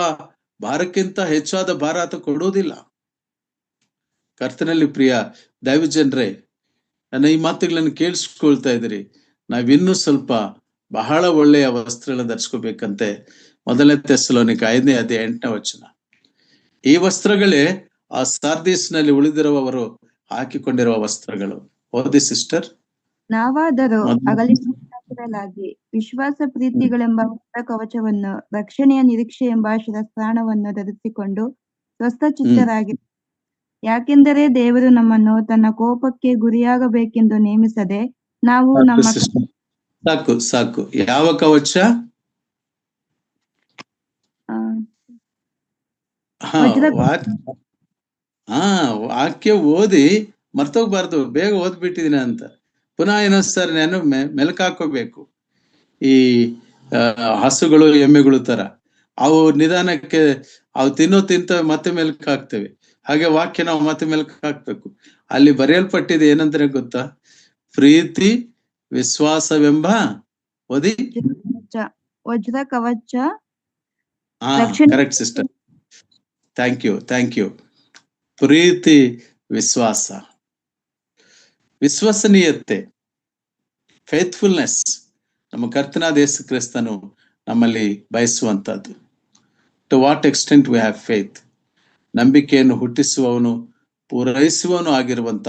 ಭಾರಕ್ಕಿಂತ ಹೆಚ್ಚಾದ ಭಾರ ಆತ ಕೊಡುವುದಿಲ್ಲ. ಕರ್ತನಲ್ಲಿ ಪ್ರಿಯ ದೈವಜನರೇ, ನನ್ನ ಈ ಮಾತುಗಳನ್ನು ಕೇಳಿಸ್ಕೊಳ್ತಾ ಇದ್ದೀರಿ. ನಾವಿನ್ನೂ ಸ್ವಲ್ಪ ಬಹಳ ಒಳ್ಳೆಯ ವಸ್ತ್ರಗಳನ್ನು ಧರಿಸ್ಕೋಬೇಕಂತೆ. 1 ಥೆಸಲೋನಿಕ 5ನೇ ಅಧ್ಯಾಯ 8ನೇ ವಚನ. ಈ ವಸ್ತ್ರಗಳೇ ಆ ಸಾರ್ದಿಸ್ನಲ್ಲಿ ಉಳಿದಿರುವವರು ಹಾಕಿಕೊಂಡಿರುವ ವಸ್ತ್ರಗಳು. ಓದಿ ಸಿಸ್ಟರ್. ನಾವಾದರೂ ಅಗಲಿಸಲಾಗಿ ವಿಶ್ವಾಸ ಪ್ರೀತಿಗಳೆಂಬ ವಸ್ತ್ರ ಕವಚವನ್ನು, ರಕ್ಷಣೆಯ ನಿರೀಕ್ಷೆ ಎಂಬ ಶಿರಸ್ತ್ರಾಣವನ್ನು ಧರಿಸಿಕೊಂಡು ಸ್ವಸ್ಥಚಿತ್ತರಾಗಿ, ಯಾಕೆಂದರೆ ದೇವರು ನಮ್ಮನ್ನು ತನ್ನ ಕೋಪಕ್ಕೆ ಗುರಿಯಾಗಬೇಕೆಂದು ನೇಮಿಸದೆ ನಾವು ನಮ್ಮ ಸಾಕು ಸಾಕು. ಯಾವ ಕವಚ? ವಾಕ್ಯ ಓದಿ ಮರ್ತೋಗ್ಬಾರ್ದು. ಬೇಗ ಓದ್ಬಿಟ್ಟಿದೀನಿ ಅಂತ ಪುನಃ ಇನ್ನೊಂದ್ಸರಿ ನಾನು ಮೆಲುಕಾಕೋಬೇಕು. ಈ ಹಸುಗಳು ಎಮ್ಮೆಗಳು ತರ ಅವು ನಿಧಾನಕ್ಕೆ ಅವು ತಿಂತವೆ, ಮತ್ತೆ ಮೆಲುಕು ಹಾಕ್ತೇವೆ. ಹಾಗೆ ವಾಕ್ಯ ನಾವು ಮತ್ತೆ ಮೆಲುಕು ಹಾಕ್ಬೇಕು. ಅಲ್ಲಿ ಬರೆಯಲ್ಪಟ್ಟಿದೆ ಏನಂದ್ರೆ ಗೊತ್ತಾ? ಪ್ರೀತಿ ವಿಶ್ವಾಸವೆಂಬ ಓದಿ ವಜ್ರ ಕವಚ. Correct sister, thank you. ಪ್ರೀತಿ, ವಿಶ್ವಾಸ, ವಿಶ್ವಸನೀಯತೆ, ಫೇತ್ಫುಲ್ನೆಸ್ ನಮ್ಮ ಕರ್ತನಾದ ಯೇಸು ಕ್ರಿಸ್ತನು ನಮ್ಮಲ್ಲಿ ಬಯಸುವಂತದ್ದು. To what extent we have faith. ನಂಬಿಕೆಯನ್ನು ಹುಟ್ಟಿಸುವವನು ಪೂರೈಸುವವನು ಆಗಿರುವಂತ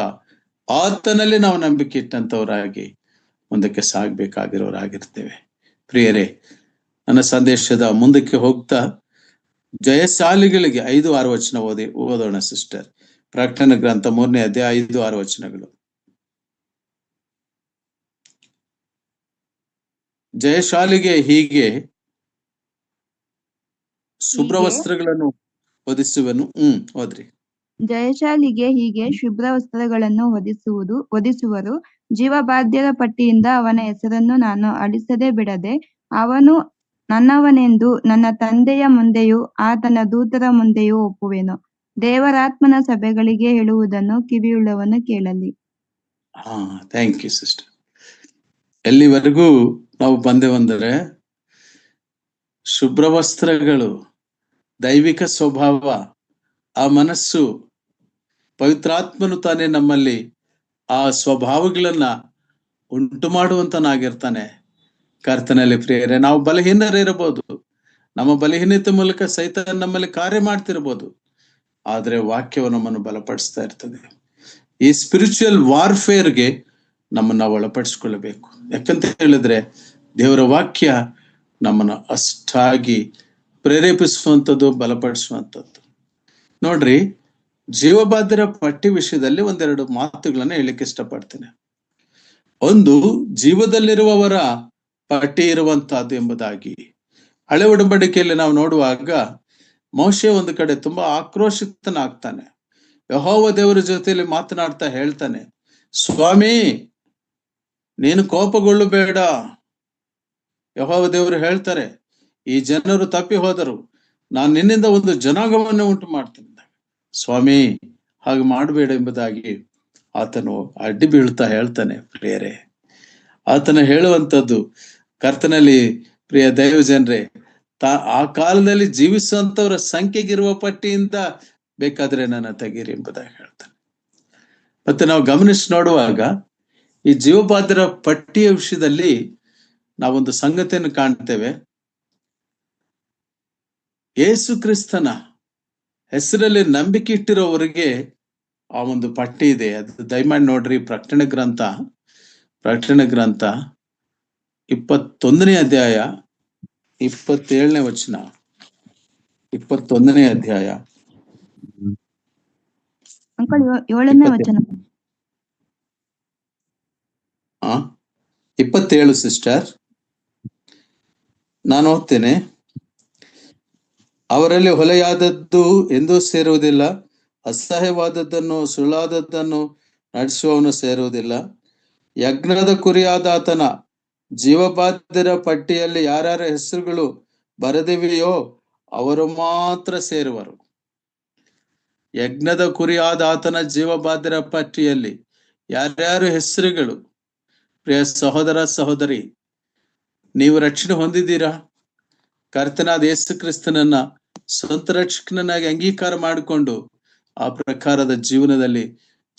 ಆತನಲ್ಲಿ ನಾವು ನಂಬಿಕೆ ಇಟ್ಟಂತವರಾಗಿ ಮುಂದಕ್ಕೆ ಸಾಗಬೇಕಾಗಿರೋರಾಗಿರ್ತೇವೆ. ಪ್ರಿಯರೇ, ನನ್ನ ಸಂದೇಶದ ಮುಂದಕ್ಕೆ ಹೋಗ್ತಾ ಜಯಶಾಲಿಗಳಿಗೆ 5-6 ವಚನ ಓದೋಣ ಸಿಸ್ಟರ್. ಪ್ರಕಟಣೆ ಗ್ರಂಥ 3ನೇ ಅಧ್ಯಾಯ 5-6 ವಚನಗಳು. ಜಯಶಾಲಿಗೆ ಹೀಗೆ ಶುಭ್ರ ವಸ್ತ್ರಗಳನ್ನು ಹೊದಿಸುವನು. ಹೋದ್ರಿ. ಜಯಶಾಲಿಗೆ ಹೀಗೆ ಶುಭ್ರ ವಸ್ತ್ರಗಳನ್ನು ಹೊದಿಸುವರು. ಜೀವಬಾಧ್ಯರ ಪಟ್ಟಿಯಿಂದ ಅವನ ಹೆಸರನ್ನು ನಾನು ಅಳಿಸದೆ ಬಿಡದೆ ಅವನು ನನ್ನವನೆಂದು ನನ್ನ ತಂದೆಯ ಮುಂದೆಯೂ ಆತನ ದೂತರ ಮುಂದೆಯೂ ಒಪ್ಪುವೆನು. ದೇವರಾತ್ಮನ ಸಭೆಗಳಿಗೆ ಹೇಳುವುದನ್ನು ಕಿವಿಯುಳ್ಳವನು ಕೇಳಲಿ. Thank you sister. ಎಲ್ಲಿವರೆಗೂ ನಾವು ಬಂದೆವಂದರೆ ಶುಭ್ರ ವಸ್ತ್ರಗಳು, ದೈವಿಕ ಸ್ವಭಾವ, ಆ ಮನಸ್ಸು, ಪವಿತ್ರಾತ್ಮನು ತಾನೇ ನಮ್ಮಲ್ಲಿ ಆ ಸ್ವಭಾವಗಳನ್ನ ಉಂಟು ಮಾಡುವಂತನಾಗಿರ್ತಾನೆ. ಕರ್ತನಲ್ಲಿ ಪ್ರಿಯರೇ, ನಾವು ಬಲಹೀನರಿರಬಹುದು, ನಮ್ಮ ಬಲಹೀನತೆ ಮೂಲಕ ಸೈತಾನ ನಮ್ಮಲ್ಲಿ ಕಾರ್ಯ ಮಾಡ್ತಿರ್ಬೋದು, ಆದ್ರೆ ವಾಕ್ಯವು ನಮ್ಮನ್ನು ಬಲಪಡಿಸ್ತಾ ಇರ್ತದೆ. ಈ ಸ್ಪಿರಿಚುವಲ್ ವಾರ್ಫೇರ್ಗೆ ನಮ್ಮನ್ನ ಒಳಪಡಿಸ್ಕೊಳ್ಬೇಕು. ಯಾಕಂತ ಹೇಳಿದ್ರೆ ದೇವರ ವಾಕ್ಯ ನಮ್ಮನ್ನ ಅಷ್ಟಾಗಿ ಪ್ರೇರೇಪಿಸುವಂಥದ್ದು, ಬಲಪಡಿಸುವಂಥದ್ದು. ನೋಡ್ರಿ, ಜೀವಬಾಧ್ಯರ ಪಟ್ಟಿ ವಿಷಯದಲ್ಲಿ 1-2 ಮಾತುಗಳನ್ನ ಹೇಳಿಕ್ಕೆ ಇಷ್ಟಪಡ್ತೇನೆ. ಒಂದು, ಜೀವದಲ್ಲಿರುವವರ ಪಟ್ಟಿ ಇರುವಂತಹದ್ದು ಎಂಬುದಾಗಿ. ಹಳೆ ಒಡಂಬಡಿಕೆಯಲ್ಲಿ ನಾವು ನೋಡುವಾಗ ಮೋಶೆ ಒಂದು ಕಡೆ ತುಂಬಾ ಆಕ್ರೋಶಿತನಾಗ್ತಾನೆ. ಯೆಹೋವ ದೇವರ ಜೊತೆಯಲ್ಲಿ ಮಾತನಾಡ್ತಾ ಹೇಳ್ತಾನೆ, ಸ್ವಾಮಿ ನೀನು ಕೋಪಗೊಳ್ಳಬೇಡ. ಯೆಹೋವ ದೇವರು ಹೇಳ್ತಾರೆ, ಈ ಜನರು ತಪ್ಪಿ ಹೋದರು, ನಾನು ನಿನ್ನಿಂದ ಒಂದು ಜನಾಂಗವನ್ನು ಉಂಟು ಮಾಡ್ತೇನೆ. ಸ್ವಾಮಿ ಹಾಗೆ ಮಾಡಬೇಡ ಎಂಬುದಾಗಿ ಆತನು ಅಡ್ಡಿ ಬೀಳ್ತಾ ಹೇಳ್ತಾನೆ. ಪ್ರಿಯರೇ, ಆತನ ಹೇಳುವಂಥದ್ದು ಕರ್ತನಲ್ಲಿ ಪ್ರಿಯ ದೈವ ಜನರೇ, ಆ ಕಾಲದಲ್ಲಿ ಜೀವಿಸುವಂತವರ ಸಂಖ್ಯೆಗಿರುವ ಪಟ್ಟಿಯಿಂದ ಬೇಕಾದ್ರೆ ನನ್ನ ತೆಗೀರಿ ಎಂಬುದಾಗಿ ಹೇಳ್ತಾನೆ. ಮತ್ತೆ ನಾವು ಗಮನಿಸಿ ನೋಡುವಾಗ ಈ ಜೀವಬಾಧ್ಯರ ಪಟ್ಟಿಯ ವಿಷಯದಲ್ಲಿ ನಾವೊಂದು ಸಂಗತಿಯನ್ನು ಕಾಣ್ತೇವೆ. ಯೇಸು ಕ್ರಿಸ್ತನ ಹೆಸರಲ್ಲಿ ನಂಬಿಕೆ ಇಟ್ಟಿರೋವರಿಗೆ ಆ ಒಂದು ಪಟ್ಟಿ ಇದೆ. ಅದು ದಯಮಾಡಿ ನೋಡ್ರಿ, ಪ್ರಕಟಣೆ ಗ್ರಂಥ 21ನೇ ಅಧ್ಯಾಯ 27ನೇ ವಚನ. 21ನೇ ಅಧ್ಯಾಯ ಅಂಕಲ್ 7ನೇ ವಚನ. 27 ಸಿಸ್ಟರ್, ನಾನು ಓದ್ತೇನೆ. ಅವರಲ್ಲಿ ಹೊಲೆಯಾದದ್ದು ಎಂದೂ ಸೇರುವುದಿಲ್ಲ, ಅಸಹ್ಯವಾದದ್ದನ್ನು ಸುಳ್ಳಾದದ್ದನ್ನು ನಡೆಸುವವನು ಸೇರುವುದಿಲ್ಲ. ಯಜ್ಞದ ಕುರಿಯಾದ ಆತನ ಜೀವಬಾಧ್ಯರ ಪಟ್ಟಿಯಲ್ಲಿ ಯಾರ್ಯಾರ ಹೆಸರುಗಳು ಬರೆದಿವೆಯೋ ಅವರು ಮಾತ್ರ ಸೇರುವರು. ಯಜ್ಞದ ಕುರಿಯಾದ ಆತನ ಜೀವಬಾಧ್ಯರ ಪಟ್ಟಿಯಲ್ಲಿ ಯಾರ್ಯಾರು ಹೆಸರುಗಳು, ಪ್ರಿಯ ಸಹೋದರ ಸಹೋದರಿ, ನೀವು ರಕ್ಷಣೆ ಹೊಂದಿದ್ದೀರಾ? ಕರ್ತನಾದ ಯೇಸು ಕ್ರಿಸ್ತನನ್ನ ಸ್ವಂತ ರಕ್ಷಕನಾಗಿ ಅಂಗೀಕಾರ ಮಾಡಿಕೊಂಡು ಆ ಪ್ರಕಾರದ ಜೀವನದಲ್ಲಿ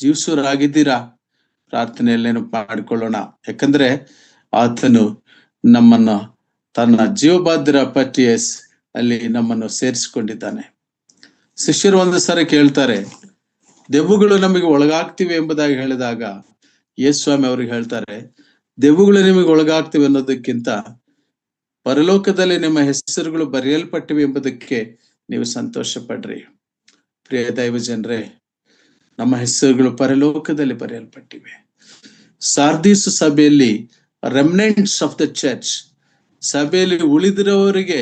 ಜೀವಿಸುವರಾಗಿದ್ದೀರಾ? ಪ್ರಾರ್ಥನೆಯಲ್ಲೇನು ಮಾಡಿಕೊಳ್ಳೋಣ. ಯಾಕಂದ್ರೆ ಆತನು ನಮ್ಮನ್ನ ತನ್ನ ಜೀವಬಾಧ್ಯರ ಪಟ್ಟಿಯ ಅಲ್ಲಿ ನಮ್ಮನ್ನು ಸೇರಿಸಿಕೊಂಡಿದ್ದಾನೆ. ಶಿಷ್ಯರು ಒಂದು ಸಾರಿ ಕೇಳ್ತಾರೆ, ದೆವ್ವಗಳು ನಮಗೆ ಒಳಗಾಗ್ತಿವೆ ಎಂಬುದಾಗಿ ಹೇಳಿದಾಗ ಯೇಸುಸ್ವಾಮಿ ಅವ್ರಿಗೆ ಹೇಳ್ತಾರೆ, ದೆವ್ವಗಳು ನಿಮಗೆ ಒಳಗಾಗ್ತಿವೆ ಅನ್ನೋದಕ್ಕಿಂತ ಪರಲೋಕದಲ್ಲಿ ನಿಮ್ಮ ಹೆಸರುಗಳು ಬರೆಯಲ್ಪಟ್ಟಿವೆ ಎಂಬುದಕ್ಕೆ ನೀವು ಸಂತೋಷ ಪಡ್ರಿ. ಪ್ರಿಯ ದೈವ ಜನರೇ, ನಮ್ಮ ಹೆಸರುಗಳು ಪರಲೋಕದಲ್ಲಿ ಬರೆಯಲ್ಪಟ್ಟಿವೆ. ಸಾರ್ದೀಸ್ ಸಭೆಯಲ್ಲಿ ರೆಮಿನೆಂಟ್ಸ್ ಆಫ್ ದ ಚರ್ಚ್, ಸಭೆಯಲ್ಲಿ ಉಳಿದಿರೋವರಿಗೆ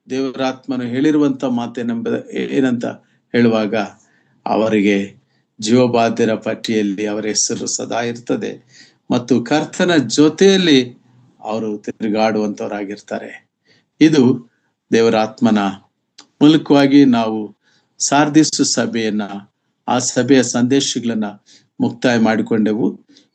ದೇವರಾತ್ಮನು ಹೇಳಿರುವಂತ ಏನಂತ ಹೇಳುವಾಗ, ಅವರಿಗೆ ಜೀವಬಾಧ್ಯರ ಪಟ್ಟಿಯಲ್ಲಿ ಅವರ ಹೆಸರು ಸದಾ ಇರ್ತದೆ ಮತ್ತು ಕರ್ತನ ಜೊತೆಯಲ್ಲಿ ಅವರು ತಿರುಗಾಡುವಂತವರಾಗಿರ್ತಾರೆ. ಇದು ದೇವರಾತ್ಮನ ಮೂಲಕವಾಗಿ ನಾವು ಸಾರ್ದಿಸು ಸಭೆಯನ್ನ, ಆ ಸಭೆಯ ಸಂದೇಶಗಳನ್ನ ಮುಕ್ತಾಯ ಮಾಡಿಕೊಂಡೆವು.